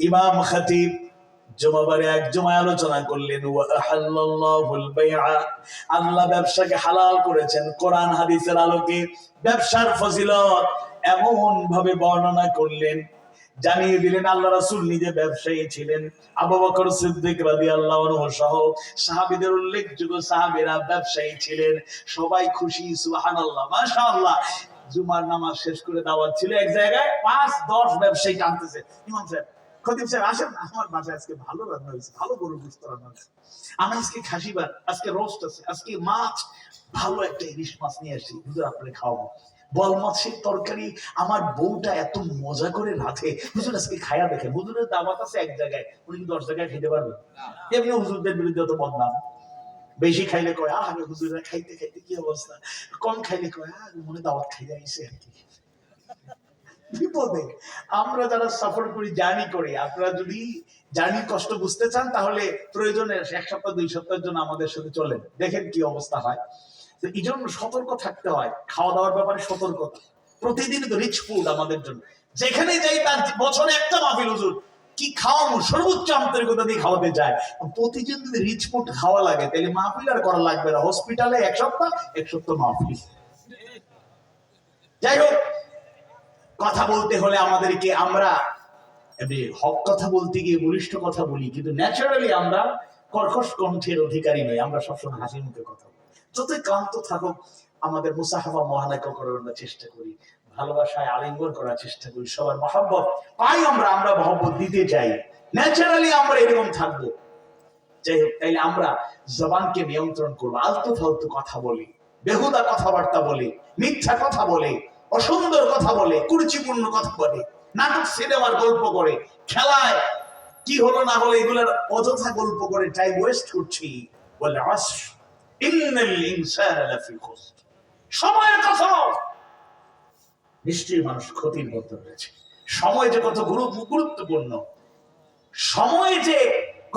ইমাম খতিব জুমাবারে এক জুমায় আলোচনা করলেন, ওয়া আহাল্লাল্লাহুল বাই'a, আল্লাহ ব্যবসাকে হালাল করেছেন। কোরআন হাদিসের আলোকে ব্যবসার ফজিলত এমন ভাবে বর্ণনা করলেন, জানিয়ে দিলেন আল্লাহ রাসূল নিজে ব্যবসায়ী ছিলেন। আবু বকর সিদ্দিক রাদিয়াল্লাহু আনহু সহ সাহাবীদের উল্লেখযোগ্য সাহাবীরা ব্যবসায়ী ছিলেন। সবাই খুশি, সুবহানাল্লাহ, মাশাআল্লাহ। জুমার নামাজ শেষ করে দাওয়াত ছিল এক জায়গায়, 5-10 ব্যবসায়ী টানতেছে, ইমাম সাহেব, খতিব সাহেব আসেন, আমার বাসায় আজকে ভালো রান্না হয়েছে, ভালো গরুর গোশত রান্না হয়েছে, আমি আজকে খাসিবার, আজকে রোস্ট আছে, আজকে মাছ, ভালো একটা ইলিশ মাছ নিয়ে আসছি, হুজুর আপনাকে খাওয়াবো। বল মাছের তরকারি আমার বউটা এত মজা করে রাঁধে, হুজুর আজকে খায়া দেখেন। হুজুরের দাওয়াত আছে এক জায়গায়, উনি কি 10 জায়গায় খেতে পারবে? এমনি হুজুরদের বিরুদ্ধে তো বদনাম। বেশি খাইলে কয়, আরে হুজুররা খাইতে খাইতে কি অবস্থা, কম খাইলে কয়, মনে দাওয়াত খাইতে আইছে আর কি। বিপদে। আমরা যারা সফর করি, জার্নি করি, আপনারা যদি জার্নি কষ্ট বুঝতে চান তাহলে প্রয়োজনে 1 সপ্তাহ 2 সপ্তাহের জন্য আমাদের সাথে চলেন, দেখেন কি অবস্থা হয়। তো এই জন্য সতর্ক থাকতে হয়, খাওয়া দাওয়ার ব্যাপারে সতর্কতা। প্রতিদিন তো রিচ ফুড আমাদের জন্য, যেখানে যাই তার বছরে একটা মাহফিল, হুজুর কি খাওয়াবো, সর্বোচ্চ আন্তরিকতা দিয়ে খাওয়াতে চায়। প্রতিদিন যদি রিচ ফুড খাওয়া লাগে তাহলে মাহফিল আর করা লাগবে না, হসপিটালে 1 সপ্তাহ মাহফিল। যাই হোক, কথা বলতে হলে আমাদেরকে, আমরা হক কথা বলতে গিয়ে বলিষ্ঠ কথা বলি, কিন্তু ন্যাচারালি আমরা কর্কশ কণ্ঠের অধিকারী নই। আমরা সবসময় হাসি মুখে কথা বলি। যতই ক্লান্ত থাকুক আমাদের মুসাহাবা মহানাকা করার চেষ্টা করি, ভালোবাসায় আলিঙ্গন করার চেষ্টা করি, সবার মহব্বত পাই, আমরা মহব্বত দিতে চাই, ন্যাচারালি আমরা এরকম থাকবো। যাই হোক, তাইলে আমরা জবানকে নিয়ন্ত্রণ করবো। আলতু ফালতু কথা বলি, বেহুদা কথাবার্তা বলে, মিথ্যা কথা বলে, অসুন্দর কথা বলে, কুরুচিপূর্ণ কথা বলে, নাটক সিনেমার গল্প করে, খেলায় কি হলো না হলো এগুলোর অযথা গল্প করে টাইম ওয়েস্ট করছি। বলে আসর ইন্নাল ইনসানা লাফি খুসর, সময়ের কথা, নিশ্চয়ই মানুষ ক্ষতির মধ্যে রয়েছে। সময় যে কত গুরুত্বপূর্ণ, সময় যে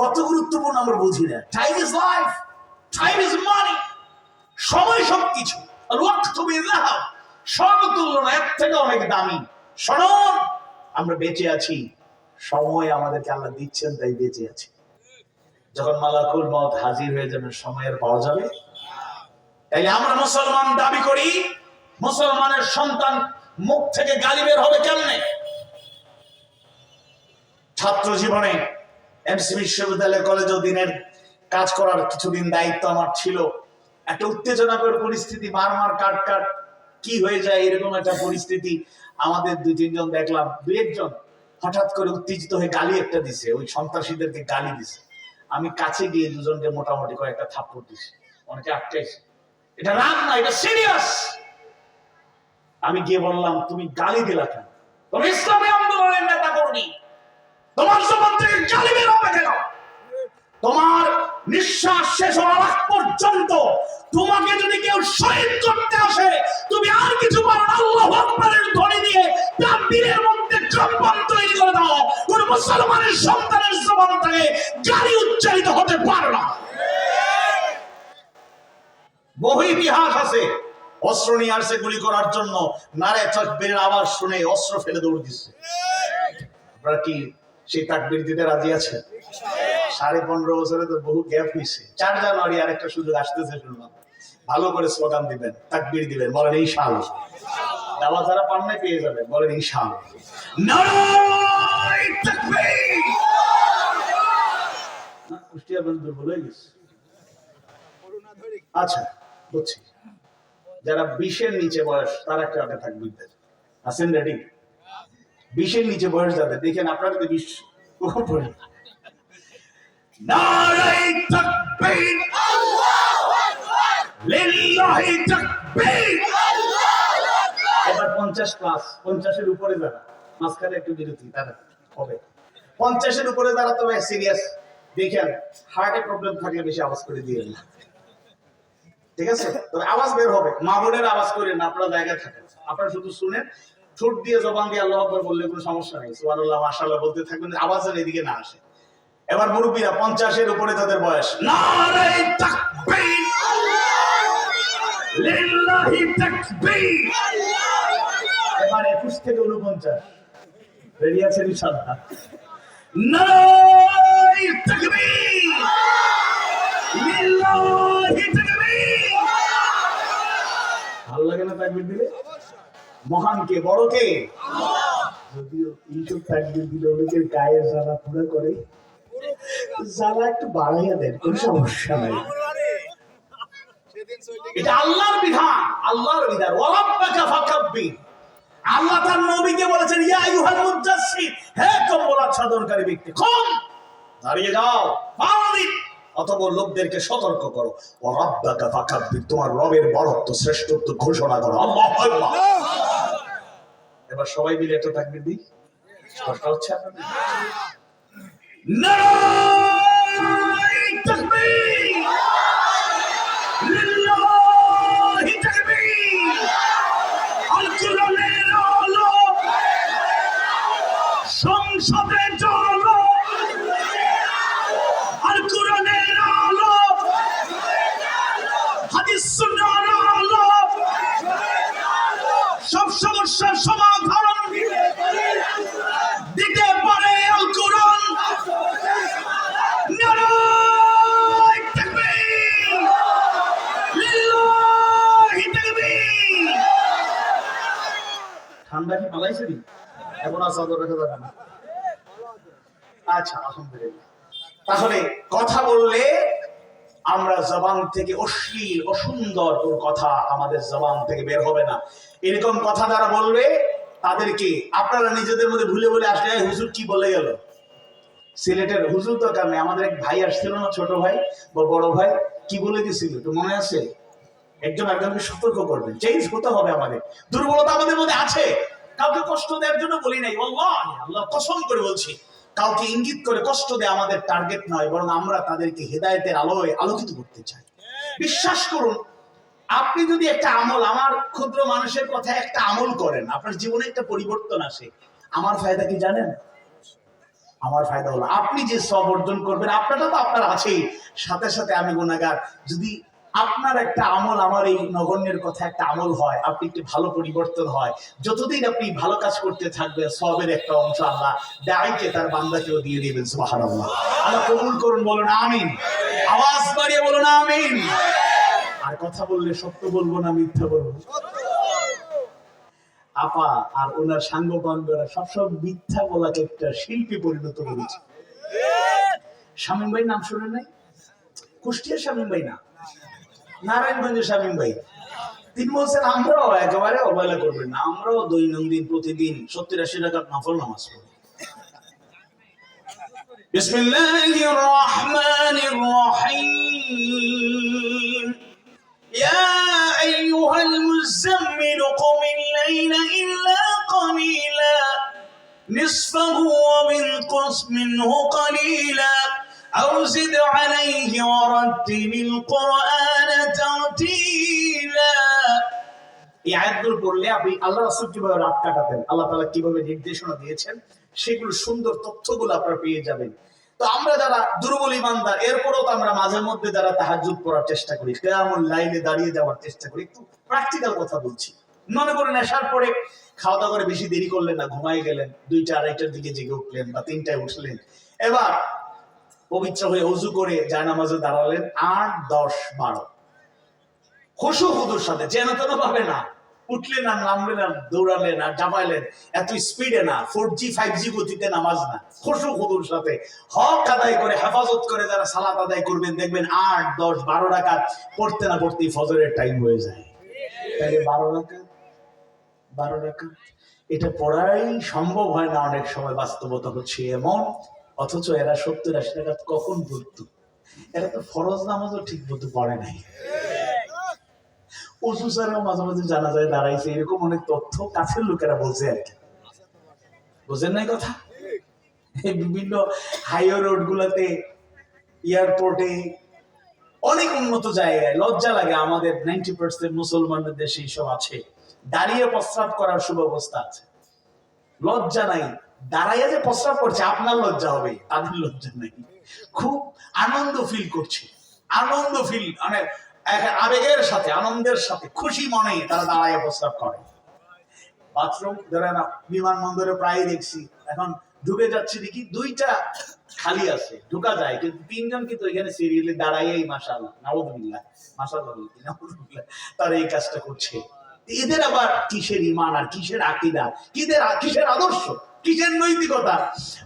কত গুরুত্বপূর্ণ আমরা বুঝি না। Time is life, time is money, সময় সবকিছু। আর ওয়াক্ত বিযাহাব, সর্বতুল্য না, এর থেকে অনেক দামি। শুনুন, আমরা বেঁচে আছি, সময় আমাদেরকে আল্লাহ দিচ্ছেন, তাই বেঁচে আছি। যখন মালাকুল মউত হাজির হয়ে যাবে, সময়ের পাওয়া যাবে। তাইলে আমরা মুসলমান দাবি করি, মুসলমানের সন্তান মুখ থেকে গালি বের হবে কেমনে? ছাত্র জীবনে এমসি বিশ্ববিদ্যালয় কলেজেও দিনের কাজ করার কিছুদিন দায়িত্ব আমার ছিল। একটা উত্তেজনাকর পরিস্থিতি, মারমার কাট কি হয়ে যায়, এরকম একটা পরিস্থিতি। আমাদের 2-3 জন দেখলাম, 2-1 জন হঠাৎ করে উত্তেজিত হয়ে গালি একটা দিছে, ওই সন্ত্রাসীদেরকে গালি দিছে। আমি কাছে গিয়ে দুজনকে মোটামুটি কয়েকটা থাপ্পড় দিছি, অনেকে আটকাইছে। এটা রাগ না, এটা সিরিয়াস। আমি গিয়ে বললাম, তুমি গালি দিলা কেন? তুমি ইসলামী আন্দোলনের নেতা কর্মী, তোমার জবান থেকে গালি বের হবে কেন? তোমার নিঃশ্বাস শেষ হওয়ার আগ পর্যন্ত তোমাকে যদি কেউ শহীদ করতে আসে, তুমি আর কিছু পারো না, আল্লাহু আকবারের ধ্বনি দিয়ে তাকবীরের মধ্যে কম্পন তৈরি করে দাও। কোন মুসলমানের সন্তানের জবান থেকে গালি উচ্চারিত হতে পারে না। বহু ইতিহাস আছে, অস্ত্র নিয়ে আসছে গুলি করার জন্য, নারে তাকবীরের আওয়াজ শুনে অস্ত্র ফেলে দৌড় দিচ্ছে। আপনারা কি সেই তাকবীর দিতে রাজি আছেন? 15.5 বছরে তো বহু গ্যাপ হয়েছে। 4 জানুয়ারি আরেকটা সুযোগ আসতেছে, শুনলাম। ভালো করে স্লোগান দিবেন, তাকবীর দিবেন, বলেন ইনশাআল্লাহ। দাওয়া যারা পান নাই পেয়ে যাবেন, বলেন ইনশাআল্লাহ। নারায়ে তাকবীর। না, কুষ্টিয়া বন্ধু বলে গেছে। আচ্ছা, বুঝছি। যারা 20-এর নিচে বয়স, তারা একটা হাতে তাকবীর দেন। আছেন রেডি? 20-এর নিচে বয়স যাদের, দেখেন আপনারা যদি 20 উপরে। নারায়ে তাকবীর, আল্লাহু আকবার, লিল্লাহি তাকবীর, আল্লাহু আকবার। এবার 50 প্লাস, 50-এর উপরে যারা, মাঝখানে একটু বিরতি, তারা হবে 50-এর উপরে যারা, তবে সিরিয়াস। দেখেন, হার্টের প্রবলেম থাকলে বেশি আওয়াজ করে দিয়েন না, ঠিক আছে? তবে আওয়াজ বের হবে, মা বোনের আওয়াজ করেন না, আপনারা জায়গায় থাকেন, আপনারা শুধু শুনেন। ঠোঁট দিয়ে জবান দিয়ে আল্লাহু আকবার বললে কোনো সমস্যা নেই, সুবহানাল্লাহ মাশাআল্লাহ বলতে থাকবেন, আওয়াজ যেন এদিকে না আসে। এবার মুরব্বীরা 50-এর উপরে যাদের বয়স, নারায়ে তাকবীর, লিল্লাহি তাকবীর। এবার 21 থেকে 49 রেডি আছেন ইনশাআল্লাহ? নারায়ে তাকবীর, লিল্লাহি তাকবীর। ভালো লাগে না তাকবীর দিলে? মহান কে, বড় কে? যদিও এইসব তাকবীর দিলে অনেকের গায়ের জ্বালা পুরো করে, জ্বালা একটু বাড়াইয়া দেন, কোনো সমস্যা নাই। এটা আল্লাহর বিধান, আল্লাহর বিধান। ওয়ারাব্বাকা ফাকাব্বির। আল্লাহ তার নবীকে বলেছেন, ইয়া আইয়ুহাল মুদাসসির, হে কম্বল আচ্ছাদনকারী ব্যক্তি, কম দাঁড়িয়ে যাও, ফান্দির, অথবা লোকদেরকে সতর্ক করো। ওয়ারাব্বাকা ফাকাব্বির, তোমার রবের বড়ত্ব শ্রেষ্ঠত্ব ঘোষণা করো। আল্লাহু আকবার। এবার সবাই মিলে একটা তাকবীর দিই, কষ্ট হচ্ছে আপনাদের? নারায়ে তাকবীর, লিল্লাহি তাকবীর। আল কোরআনের আলো সংসদে চলো আর কোরআনের আলো হাদিস সুন্নাহর আলো সব সমস্যার সমাধান দিতে পারে আল কোরআন। নারায়ে তাকবীর, লিল্লাহি তাকবীর। ঠান্ডা কি পালাইছে দি এখন আসাদর রেখে যাবে না। আচ্ছা আলহামদুলিল্লাহ। তাহলে কথা বললে আমরা জবান থেকে অশ্লীল অসুন্দর কোন কথা আমাদের জবান থেকে বের হবে না। এরকম কথা যারা বলবে তাদেরকে আপনারা নিজেদের মধ্যে ভুলে বলে আসলে হুজুর কি বলে গেল। সিলেটের হুজুর তো কারণে আমাদের এক ভাই আসছিল না, ছোট ভাই বা বড় ভাই, কি বলে গেছিল তো মনে আছে? একজন একজনকে সতর্ক করবেন, চেঞ্জ হতে হবে। আমাদের দুর্বলতা আমাদের মধ্যে আছে, কাউকে কষ্ট দেওয়ার জন্য বলি নাই, আল্লাহ কসম করে বলছি, কাউকে ইঙ্গিত করে কষ্ট দেয়া আমাদের টার্গেট নয়, বরং আমরা তাদেরকে হেদায়েতের আলোয় আলোকিত করতে চাই। বিশ্বাস করুন, আপনি যদি একটা আমল, আমার ক্ষুদ্র মানুষের কথা একটা আমল করেন, আপনার জীবনে একটা পরিবর্তন আসে, আমার ফায়দা কি জানেন? আমার ফায়দা হলো আপনি যে সব অর্জন করবেন, আপনারটা তো আপনার আছেই, সাথে সাথে আমি গুনাহগার। যদি আপনার একটা আমল আমার এই নগণ্যের কথা একটা আমল হয়, আপনি একটি ভালো পরিবর্তন হয়, যতদিন আপনি ভালো কাজ করতে থাকবেন সবের একটা অংশ আল্লাহ দায়ীকে তার বান্দাকেও দিয়ে দিবেন। সুবহানাল্লাহ। আল্লাহ কবুল করুন, বলুন আমিন। আওয়াজ বাড়িয়ে বলুন আমিন। আর কথা বললে সত্য বলবো না মিথ্যা বলবো? আপা আর ওনার সাঙ্গপাঙ্গরা সবসময় মিথ্যা বলাকে একটা শিল্পী পরিণত করেছে। শামীম ভাই নাম শুনে নাই? কুষ্টিয়ার শামীম ভাই না, নারায়ণগঞ্জের শামীম ভাই। তিনি বলছেন আমরাও একেবারে অবহেলা করবেন না, আমরাও দৈনন্দিন প্রতিদিন 70-80 রাকাত নফল নামাজ পড়ি। বিসমিল্লাহির রহমানির রহিম। ইয়া আইয়ুহাল মুযাম্মিল কুমিল লাইলা ইল্লা কালিলা নিসফাহু ওয়া মিনকুস মিনহু কালিলা আও জিদ আলাইহি ওয়া রাত্তিলিল কুরআনা তারতিলা। এই আয়াতগুলো পড়লে আপনি আল্লাহ রাসূল কিভাবে রাত কাটাতেন, আল্লাহ তাআলা কিভাবে নির্দেশনা দিয়েছেন, সেগুলো সুন্দর তথ্যগুলো আপনারা পেয়ে যাবেন। তো আমরা যারা দুর্বল ইমানদার, এরপরও তো আমরা মাঝে মধ্যে যারা তাহাজ্জুদ পড়ার চেষ্টা করি, কিয়ামুল লাইলে দাঁড়িয়ে যাওয়ার চেষ্টা করি, একটু প্র্যাকটিক্যাল কথা বলছি। মনে করেন এশার পরে খাওয়া দাওয়া করে বেশি দেরি করলেন না, ঘুমাই গেলেন, 2টা-2:30টার দিকে জেগে উঠলেন বা 3টায় উঠলেন, এবার পবিত্র হয়ে ওযু করে জায়নামাজে দাঁড়ালেন, 8, 10, 12 খুশু হুজুর সাথে, যেন তেন ভাবে না, উঠলেন আর নামলেন আর দৌড়ালেন আর জামাইলেন, এত স্পিডে না, 4G 5G গতিতে নামাজ না, খুশু হুজুর সাথে হক আদায় করে হেফাজত করে যারা সালাত আদায় করবেন, দেখবেন 8, 10, 12 রাকাত পড়তে না পড়তেই ফজরের টাইম হয়ে যায়। তাহলে 12 রাকাত এটা পড়াই সম্ভব হয় না অনেক সময়, বাস্তবতা হচ্ছে এমন। অথচ এরা 70-80 রাকাত কখন পড়তো? এরা তো ফরজ নামাজও ঠিক মতো পড়ে নাই। ওযু ছাড়াও মাঝে মাঝে জানাজায় দাঁড়াইছে, এরকম অনেক তথ্য কাছের লোকেরা বলছে আর কি। বুঝেন নাই কথা? বিভিন্ন হাইওয়ে রোড গুলাতে, এয়ারপোর্টে, অনেক উন্নত জায়গায় লজ্জা লাগে, আমাদের 90% মুসলমানদের দেশে এইসব আছে। দাঁড়িয়ে প্রস্রাব করার সুব্যবস্থা আছে, লজ্জা নাই। দাঁড়াইয়া যে প্রস্রাব করছে আপনার লজ্জা হবে, তাদের লজ্জা নাই। খুব আনন্দ ফিল করছে, আনন্দ ফিল মানে আবেগের সাথে, আনন্দের সাথে, খুশি মনে তারা দাঁড়াইয়া প্রস্রাব করে। বাথরুম ধরে না, বিমানবন্দরে প্রায় দেখছি, এখন ঢুকে যাচ্ছে দেখি 2টা খালি আছে, ঢুকা যায়, কিন্তু 3জন কিন্তু এখানে সিরিয়ালে দাঁড়াইয়াই মাশাআল্লাহ নাউযুবিল্লাহ মাশাআল্লাহ নাউযুবিল্লাহ তারা এই কাজটা করছে। এদের আবার কিসের ঈমান আর কিসের আকীদা, কিসের আদর্শ, কিসের নৈতিকতা?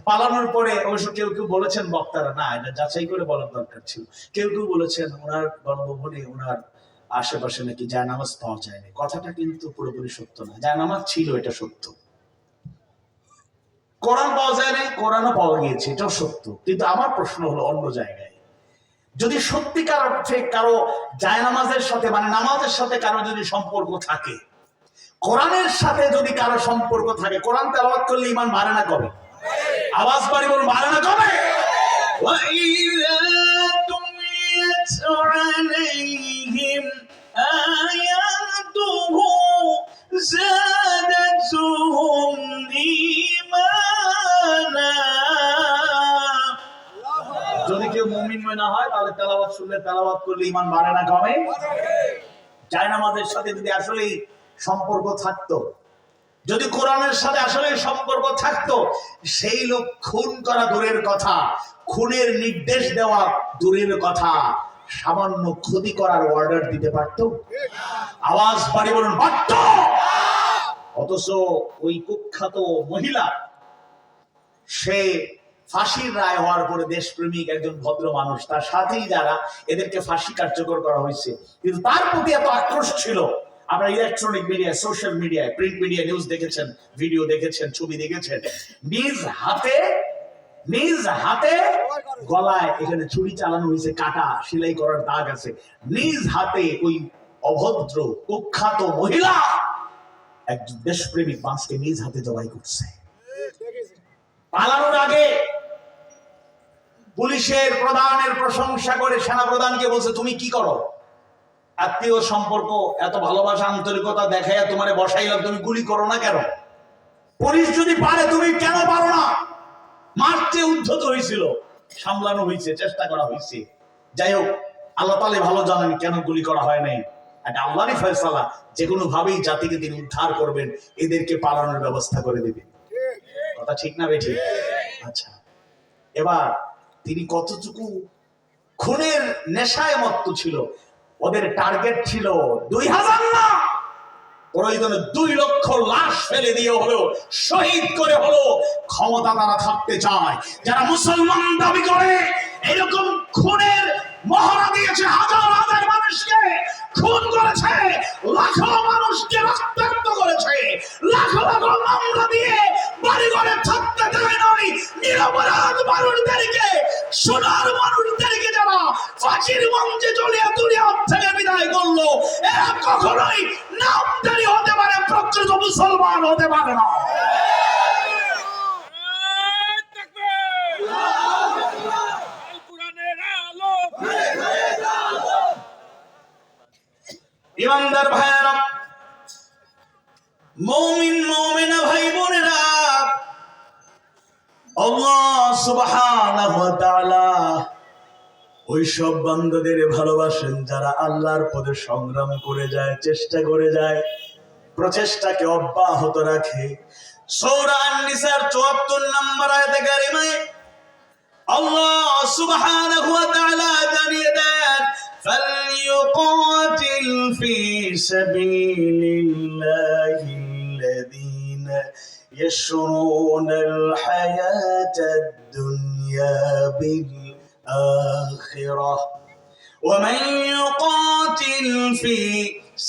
পালানোর পরে অবশ্য কেউ কেউ বলেছেন বক্তারা, না এটা যাচাই করে বলার দরকার ছিল, কেউ কেউ বলেছেন ওনার বঙ্গভবনে ওনার আশেপাশে নাকি জায়নামাজ পাওয়া যায়নি। কথাটা কিন্তু পুরোপুরি সত্য না, জায়নামাজ ছিল, এটা সত্য। কোরআন পাওয়া যায় নাই, কোরআনও পাওয়া গিয়েছে, এটাও সত্য। কিন্তু আমার প্রশ্ন হলো অন্য জায়গায়, যদি সত্যিকার অর্থে কারো জায়নামাজের সাথে মানে নামাজের সাথে কারো যদি সম্পর্ক থাকে, কোরআনের সাথে যদি কারো সম্পর্ক থাকে, কোরআন তেলাওয়াত করলে ঈমান বাড়ে না কবে? আওয়াজ বাড়ি বলুন, বাড়ে না কবে? وَإِذَا تُلِيَتْ عَلَيْهِمْ آيَاتُهُ زَادَتْهُمْ إِيمَانًا বিনিময় না হয় তাহলে তেলাওয়াত শুনলে তেলাওয়াত করলে ঈমান বাড়ে না কমে? জায়নামাজের সাথে যদি আসলেই সম্পর্ক থাকতো, যদি কোরআনের সাথে আসলে সম্পর্ক থাকতো, সেই লোক খুন করা দূরের কথা, খুনের নির্দেশ দেওয়া দূরের কথা, সামান্য ক্ষতি করার অর্ডার দিতে পারতো? আওয়াজ বাড়ি বলুন পারত? অথচ ওই কুখ্যাত মহিলা, সে ফাঁসির রায় হওয়ার পরে দেশপ্রেমিক একজন ভদ্র মানুষ, তার সাথেই যারা, এদেরকে ফাঁসি কার্যকর করা হয়েছে, কিন্তু তার প্রতি এত আক্রোশ ছিল। আপনারা ইলেকট্রনিক মিডিয়া, সোশ্যাল মিডিয়ায়, প্রিন্ট মিডিয়া নিউজ দেখেছেন, ভিডিও দেখেছেন, ছবি দেখেছেন, নিজ হাতে গলায় এখানে ছুরি চালানো হয়েছে, কাটা সেলাই করার দাগ আছে, নিজ হাতে ওই অভদ্র কুখ্যাত মহিলা একজন দেশপ্রেমিক মানুষকে নিজ হাতে জবাই করছে। পালানোর আগে পুলিশের প্রধানের প্রশংসা করে সেনা প্রধানকে বলছে, তুমি কি করো? আত্মীয় সম্পর্ক, এত ভালোবাসা আন্তরিকতা দেখাইয়া তোমারে বসাইলাম, তুমি গুলি করো না কেন? পুলিশ যদি পারে তুমি কেন পারো না? মারতে উদ্ধত হয়েছিল, সামলানো হয়েছে, চেষ্টা করা হয়েছে। যাই হোক, আল্লাহ তাআলা ভালো জানেন কেন গুলি করা হয় নাই। এটা আল্লাহরই ফয়সালা, যে কোনো ভাবেই জাতিকে তিনি উদ্ধার করবেন, এদেরকে পালানোর ব্যবস্থা করে দিবেন। কথা ঠিক না বেঠিক? আচ্ছা, এবার তিনি কতটুকু খুনের নেশায় মত্ত ছিল। ওদের টার্গেট ছিল 2000 না, প্রয়োজনে 2 লক্ষ লাশ ফেলে দিয়ে হলো, শহীদ করে হলো ক্ষমতা তারা থাকতে চায়। যারা মুসলমান দাবি করে এরকম খুনের মহড়া দিয়েছে, হাজার হাজার মানুষকে খুন করেছে, লাখো মানুষকে রক্তাক্ত করেছে, লাখো লাখো মামলা দিয়ে বাড়ি ঘরে থাকতে দেয় নয়, নিরপরাধ মানুষদেরকে, সোনার মানুষদেরকে যারা ফাঁসির মঞ্চে জ্বলিয়ে দুনিয়া থেকে বিদায় করলো, এরা কখনোই নামধারী হতে পারে, প্রকৃত মুসলমান হতে পারে না। ইমানদার ভাইয়েরা, মুমিন মুমিনা ভাই বোনেরা, আল্লাহ সুবহানাহু ওয়া তাআলা ওই সব বান্দাদের ভালোবাসেন যারা আল্লাহর পথে সংগ্রাম করে যায়, চেষ্টা করে যায়, প্রচেষ্টাকে অব্যাহত রাখে। সূরা আন-নিসার 74 নম্বর আয়াতে কারিমায় আল্লাহ সুবহানাহু ওয়া তাআলা জানিয়ে দেন, فَلْيُقَاتِلْ فِي سَبِيلِ اللَّهِ الَّذِينَ يَشْرُونَ الْحَيَاةَ الدُّنْيَا بِالْآخِرَةِ وَمَنْ يُقَاتِلْ فِي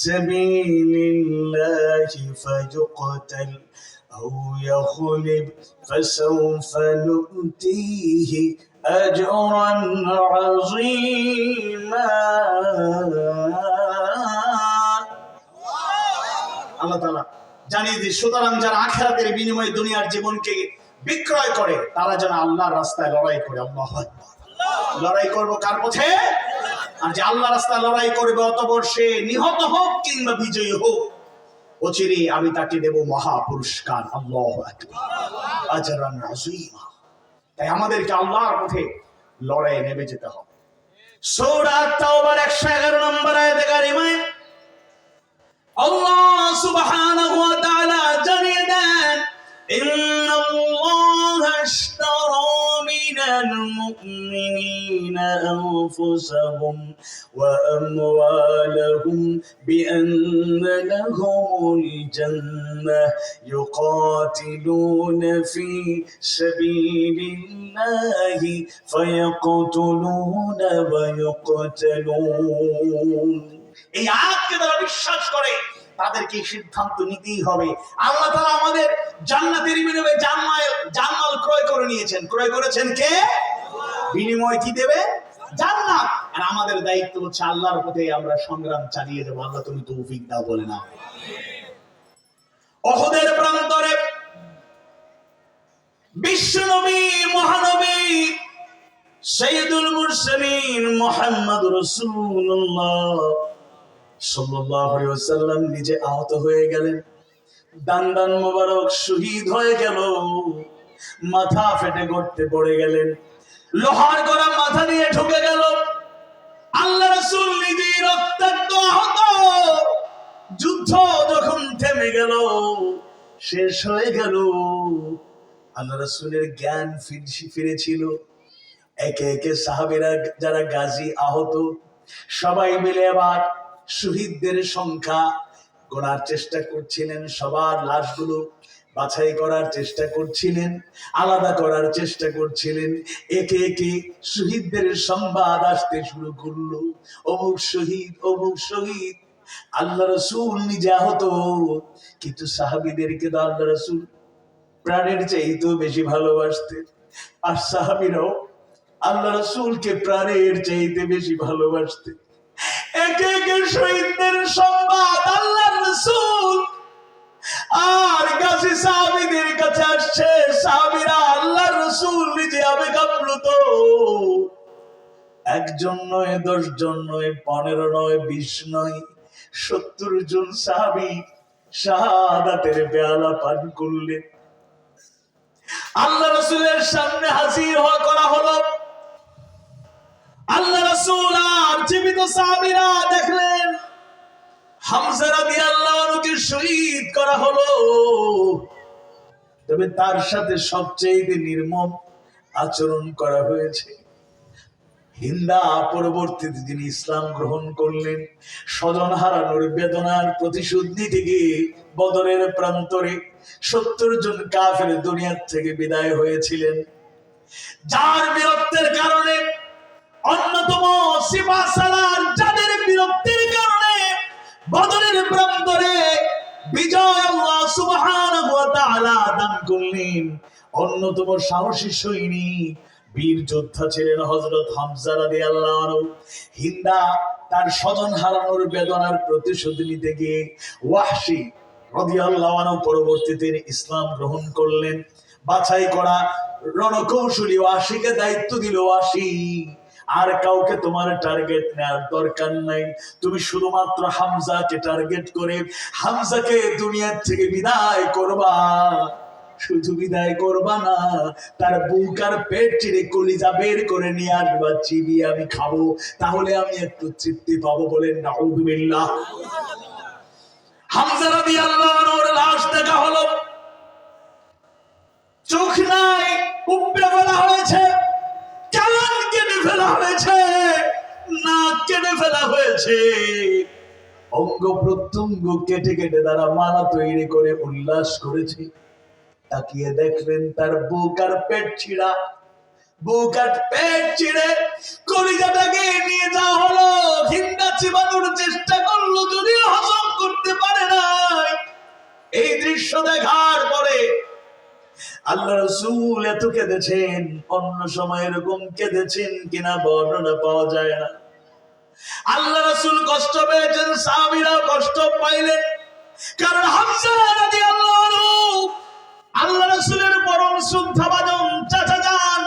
سَبِيلِ اللَّهِ فَيُقْتَلْ أَوْ يَغْلِبْ فَسَوْفَ نُؤْتِيهِ أَجْرًا عَظِيمًا। আল্লাহ তাআলা জানিয়ে দিই, সুতরাং যারা আখিরাতের বিনিময়ে দুনিয়ার জীবনকে বিক্রয় করে, তারা যেন আল্লাহর রাস্তায় লড়াই করে। আল্লাহু আকবার। লড়াই করব কার পথে? আর যে আল্লাহর রাস্তায় লড়াই করবে, অতঃপর সে নিহত হোক কিংবা বিজয়ী হোক, অচিরেই আমি তাকে দেব মহা পুরস্কার। আল্লাহু আকবার, আজরান আযীমা। তাই আমাদেরকে আল্লাহর পথে লড়াইয়ে নেমে যেতে হবে। সূরা তাওবার 111 নম্বর আয়াতে কারিমায় আল্লাহ সুবহানাহু ওয়া তাআলা জানিয়ে দেন, ইন্নাল্লাহা আশতারা মিনাল মুমিনিনা আনফুসাহুম ওয়া আমওয়ালাহুম বিআন্না লাহুমুল জান্নাহ ইউকাতিলুনা ফি সাবিলিল্লাহি ফায়াকতুলুনা ওয়া ইউকতালুন। এই আয়াতকে যারা বিশ্বাস করে তাদেরকে সিদ্ধান্ত নিতেই হবে। আল্লাহ তাআলা আমাদের জান্নাতের বিনিময়ে জান্নাত ক্রয় করে নিয়েছেন। ক্রয় করেছেন কে? বিনিময় কি দেবে? জান্নাত। আর আমাদের দায়িত্ব হচ্ছে আল্লাহর পথে আমরা সংগ্রাম চালিয়ে যাব। আল্লাহ তুমি তৌফিক দাও বলে না। উহুদের প্রান্তরে বিশ্বনবী, মহানবী, সাইয়্যিদুল মুরসালিন মুহাম্মদ রাসূলুল্লাহ সাল্লাল্লাহু আলাইহি ওয়াসাল্লাম নিজে আহত হয়ে গেলেন, দান মোবারক শহীদ হয়ে গেল, মাথা ফেটে গর্তে পড়ে গেলেন। লোহার গড়া মাথা দিয়ে ঢুকে গেল। আল্লাহ রাসূল নিজেই রক্তাক্ত আহত। যুদ্ধ যখন থেমে গেল, শেষ হয়ে গেল, আল্লাহ রাসূলের জ্ঞান ফিরেছিল। একে একে সাহাবীরা যারা গাজী আহত সবাই মিলে আবার শহীদদের সংখ্যা গণার চেষ্টা করছিলেন, সবার লাশগুলো বাছাই করার চেষ্টা করছিলেন, আলাদা করার চেষ্টা করছিলেন। একে একে শহীদদের সংবাদ আসতে শুরু করলো, অমুক শহীদ, অমুক শহীদ। আল্লাহ রাসূল নিজে আহত, কিন্তু সাহাবীদেরকে তো আল্লাহ রাসূল প্রাণের চাইতেও বেশি ভালোবাসতেন। আর সাহাবীরাও আল্লাহ রাসূলকে প্রাণের চাইতে বেশি ভালোবাসতেন। একে একে শহীদদের সংবাদ আল্লাহ রাসূল আর গাজী সাহাবীদের কাছে আসছে। সাহাবীরা আল্লাহ রাসূল নিজে আবেগে আপ্লুত। একজন নয়, 10 জন নয়, 15 নয়, 20 নয়, 70 জন সাহাবী শাহাদাতের পেয়ালা পান করলেন। আল্লাহ রাসূলের সামনে হাজির করা হলো। আল্লাহ রাসূল আর জীবিত সাহাবীরা দেখলেন হামজা রাদিয়াল্লাহু আনহুকে শহীদ করা হলো। তবে তার সাথে সবচেয়ে নির্মম আচরণ করা হয়েছে। হিন্দা পরবর্তীতে যিনি ইসলাম গ্রহণ করলেন, স্বজন হারানোর বেদনার প্রতিশোধ নিতে গিয়ে বদরের প্রান্তরে 70 জন কাফের দুনিয়ার থেকে বিদায় হয়েছিলেন। যার বীরত্বের কারণে অন্যতম সিপা সালার, যাদের বীরত্বের কারণে বদরের প্রান্তরে বিজয় আল্লাহ সুবহানাহু ওয়া তাআলা দান করলেন। অন্যতম সাহসী সৈনিক বীর যোদ্ধা ছিলেন হযরত হামজা রাদিয়াল্লাহু আনহু। হিন্দা তার স্বজন হারানোর বেদনার প্রতিশোধ নিতে গিয়ে ওয়াহশী রাদিয়াল্লাহু আনহু পরবর্তীতে ইসলাম গ্রহণ করলেন। বাছাই করা রণকৌশলী ওয়াহশীকে দায়িত্ব দিল, ওয়াহশী আর কাউকে তোমার টার্গেট নেওয়ার দরকার নাই, তুমি শুধুমাত্র হামজাকে টার্গেট করে হামজাকে দুনিয়া থেকে বিদায় করবা। শুধু বিদায় করবা না, তার বুক আর পেট চিরে কলিজা বের করে নিয়ে আসবা, চিবিয়ে আমি খাবো, তাহলে আমি একটু তৃপ্তি পাবো। বলেন নাউযুবিল্লাহ। হামজা রাদিয়াল্লাহু আনহুর লাশ দেখা হলো, চোখ নাই, উপড়ে ফেলা হয়েছে, কান কেটে ফেলা হয়েছে, নাক কেটে ফেলা হয়েছে, অঙ্গ প্রত্যঙ্গ কেটে কেটে তারা মালা তৈরি করে উল্লাস করেছে। তাকিয়ে দেখলেন তার বুক আর পেট ছিঁড়া, বুক আর পেট ছিঁড়ে কলিজাটাকে নিয়ে যাওয়া হলো। হিন্দা চিবানোর চেষ্টা করলো, যদিও হজম করতে পারে নাই। এই দৃশ্য দেখার পরে আল্লাহ রাসূল এত কেঁদেছেন, অন্য সময় এরকম কেঁদেছেন কিনা বর্ণনা পাওয়া যায় না। আল্লাহ রাসূল কষ্ট পেয়েছেন, সাহাবীরা কষ্ট পাইলেন, কারণ হামজা রাদিয়াল্লাহু আনহু আল্লাহ রাসূলের পরম শ্রদ্ধাভাজন চাচা যান।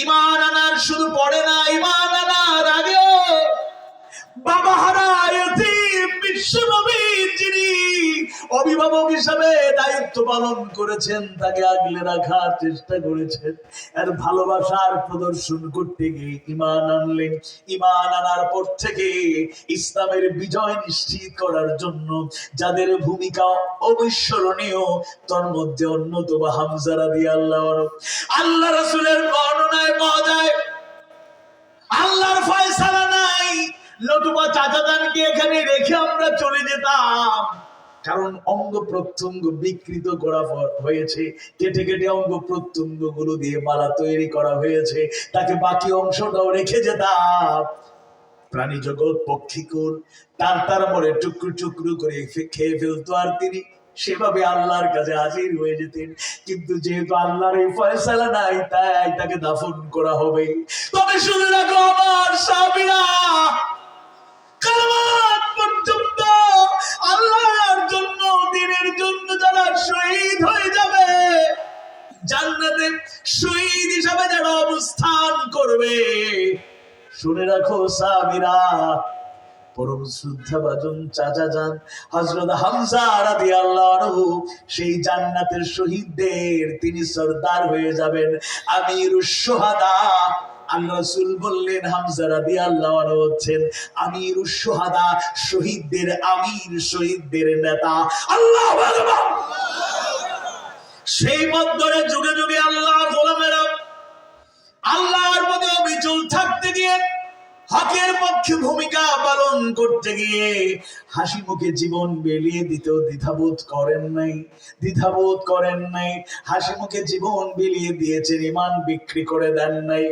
ঈমান আনার শুধু পড়ে না, ঈমান আনার আগেও বাবা হারা এতিম বিশ্বনবী যিনি অভিভাবক হিসাবে দায়িত্ব পালন করেছেন, তাকে আগলে রাখার চেষ্টা করেছেন। আর ভালোবাসার প্রদর্শন করতে গিয়ে ঈমান আনলেন। ঈমান আনার পর থেকে ইসলামের বিজয় নিশ্চিত করার জন্য যাদের ভূমিকা অবিস্মরণীয়, তার মধ্যে অন্যতম হামজা রাদিয়াল্লাহু আনহু। আল্লাহ রাসূলের বর্ণনায় পাওয়া যায়, আল্লাহর ফয়সালা নাই, নতুবা চাচাদানকে এখানে রেখে আমরা চলে যেতাম। কারণ অঙ্গ প্রত্যঙ্গ বিকৃত করা হয়েছে, কেটে কেটে অঙ্গ প্রত্যঙ্গ গুলো দিয়ে মালা তৈরি করা হয়েছে, তাকে বাকি অংশটাও রেখে যেতাম। প্রাণী জগৎ পক্ষীকুল তার মরে টুকরো টুকরো করে খেয়ে ফেলতো, আর তিনি সেভাবে আল্লাহর কাছে হাজির হয়ে যেতেন। কিন্তু যেহেতু আল্লাহর এই ফয়সালা নাই, তাই তাকে দাফন করা হবে। তবে শুনে রাখো আমার সাহাবীরা, কিয়ামত পর্যন্ত আল্লাহর জন্য, দ্বীনের জন্য যারা শহীদ হয়ে যাবে, জান্নাতে শহীদ হিসাবে যারা অবস্থান করবে, শুনে রাখো সাহাবীরা, পরম শ্রদ্ধাভাজন চাচা যান হযরত হামজা রাদিয়াল্লাহু আনহু সেই জান্নাতের শহীদদের তিনি সরদার হয়ে যাবেন, আমিরুশ শুহাদা। আল্লাহ রাসূল বললেন হামজা রাদিয়াল্লাহু আনহু হচ্ছেন আমিরুশ শুহাদা, শহীদদের আমির, শহীদদের নেতা। আল্লাহু আকবার। সেই মধ্যে যুগে যুগে আল্লাহর গোলামেরা আল্লাহর পথে অবিচল থাকতে গিয়ে, হকের পক্ষে ভূমিকা পালন করতে গিয়ে হাসি মুখে জীবন বিলিয়ে দিতেও দ্বিধাবোধ করেন নাই, দ্বিধাবোধ করেন নাই। হাসি মুখে জীবন বিলিয়ে দিয়েছেন, ঈমান বিক্রি করে দেন নাই।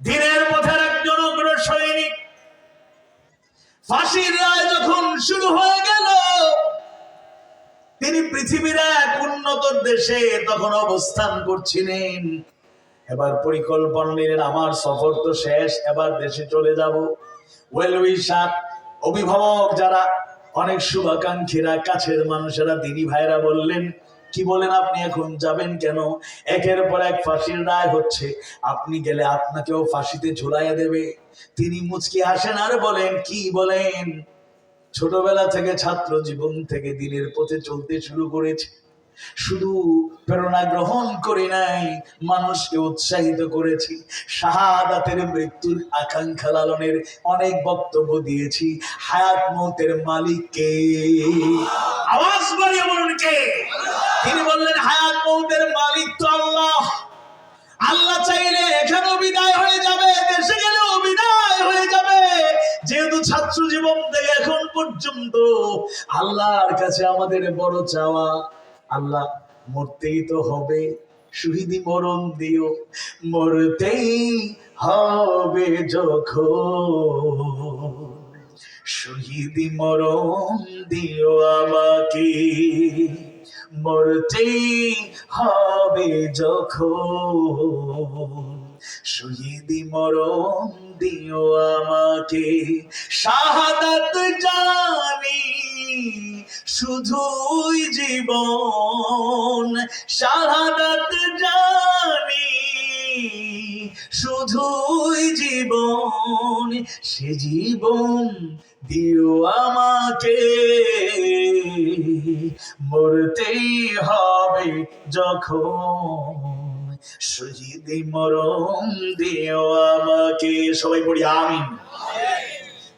দিনের পথের একজন অগ্র সৈনিক, ফাঁসির রায় যখন শুরু হয়ে গেল, তিনি পৃথিবীর এক উন্নত দেশে তখন অবস্থান করছিলেন। এবার পরিকল্পনা নিলেন, আমার সফর তো শেষ, এবার দেশে চলে যাব। ওয়েল উইশার, অভিভাবক যারা, অনেক শুভাকাঙ্ক্ষীরা, কাছের মানুষেরা, দিনী ভাইরা বললেন, কি বলেন আপনি এখন যাবেন কেন? একের পর এক ফাঁসির রায় হচ্ছে, আপনি গেলে আপনাকেও ফাঁসিতে ঝুলাইয়া দেবে। তিনি মুচকি হাসেন আর বলেন, কি বলেন? ছোটবেলা থেকে, ছাত্র জীবন থেকে দিনের পথে চলতে শুরু করেছে, শুধু প্রেরণা গ্রহণ করি নাই, মানুষকে উৎসাহিত করেছি। শাহাদাতের, মৃত্যুর আকাঙ্ক্ষা লালনের অনেক বক্তব্য দিয়েছি। হায়াত মৌতের মালিক কে? আওয়াজ বাড়িয়ে বলুন কে? তিনি বললেন, হায়াত মৌতের মালিক তো আল্লাহ। আল্লাহ চাইলে এখানেও বিদায় হয়ে যাবে, দেশে গেলেও বিদায় হয়ে যাবে। যেহেতু ছাত্র জীবন থেকে এখন পর্যন্ত আল্লাহর কাছে আমাদের বড় চাওয়া, আল্লাহ মরতেই তো হবে, শহীদি মরণ দিও, মরতেই হবে যখন, শহীদি মরণ দিও আমাকে, মরতেই হবে যখন, শহীদি মরণ দিও আমাকে। শাহাদাত জানি শুধুই জীবন, শাহাদাত জানি শুধুই জীবন, সে জীবন দিও আমাকে, মরতেই হবে যখন, শহীদি মরণ দিও আমাকে। সবাই পড়ি আমিন।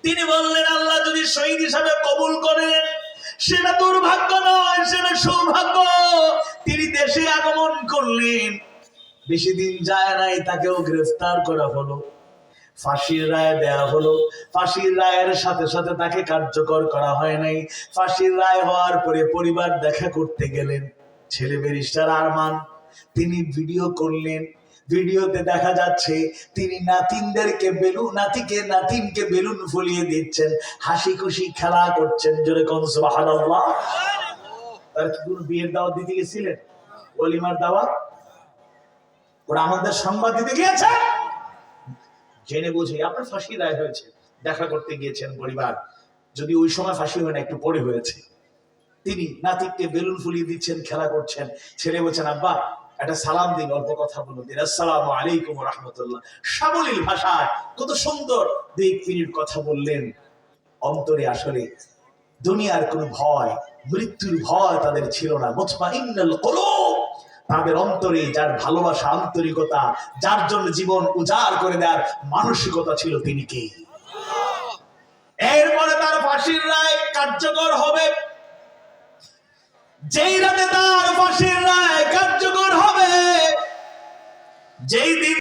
তিনি বললেন, আল্লাহ যদি শহীদ হিসাবে কবুল করেন, সেটা দুর্ভাগ্য নয়, সেটা সৌভাগ্য। তিনি দেশে আগমন করলেন, বেশি দিন যায় নাই, তাকেও গ্রেফতার করা হলো, ফাঁসির রায় দেয়া হলো। ফাঁসির রায়ের সাথে সাথে তাকে কার্যকর করা হয় নাই। ফাঁসির রায় হওয়ার পরে পরিবার দেখা করতে গেলেন। ছেলে ব্যারিস্টার আরমান, তিনি ভিডিও করলেন। ভিডিওতে দেখা যাচ্ছে তিনি নাতিনকে বেলুন ফুলিয়ে দিচ্ছেন, হাসি খুশি খেলা করছেন। জোরে কোন সুবহানাল্লাহ। তার কি কোনো বিয়ের দাওয়াত দিতে গেছিলেন? ওলিমার দাওয়াত? ওরা আমাদের সংবাদ দিতে গিয়েছে, জেনে বুঝে আপনার ফাঁসি রায় হয়েছে, দেখা করতে গিয়েছেন পরিবার। যদি ওই সময় ফাঁসি হয় না, একটু পরে হয়েছে। তিনি নাতিকে বেলুন ফুলিয়ে দিচ্ছেন, খেলা করছেন। ছেলে বলছেন, আব্বা একটা সালাম দিন, অল্প কথা বলুন। আসসালামু আলাইকুম ওয়া রাহমাতুল্লাহ। সাবলীল ভাষায় কত সুন্দর 2 মিনিট কথা বললেন। অন্তরে আসলে দুনিয়ার কোনো ভয়, মৃত্যুর ভয় তাদের ছিল না। মুতমাইন্নাল কুলুব, তাদের অন্তরে যার ভালোবাসা, আন্তরিকতা, যার জন্য জীবন উজাড় করে দেওয়ার মানসিকতা ছিল, তিনি কে? এরপরে তার ফাঁসির রায় কার্যকর হবে। যেই রাতে তার ফাঁসির রায় কার্যকর হবে, যেই দিন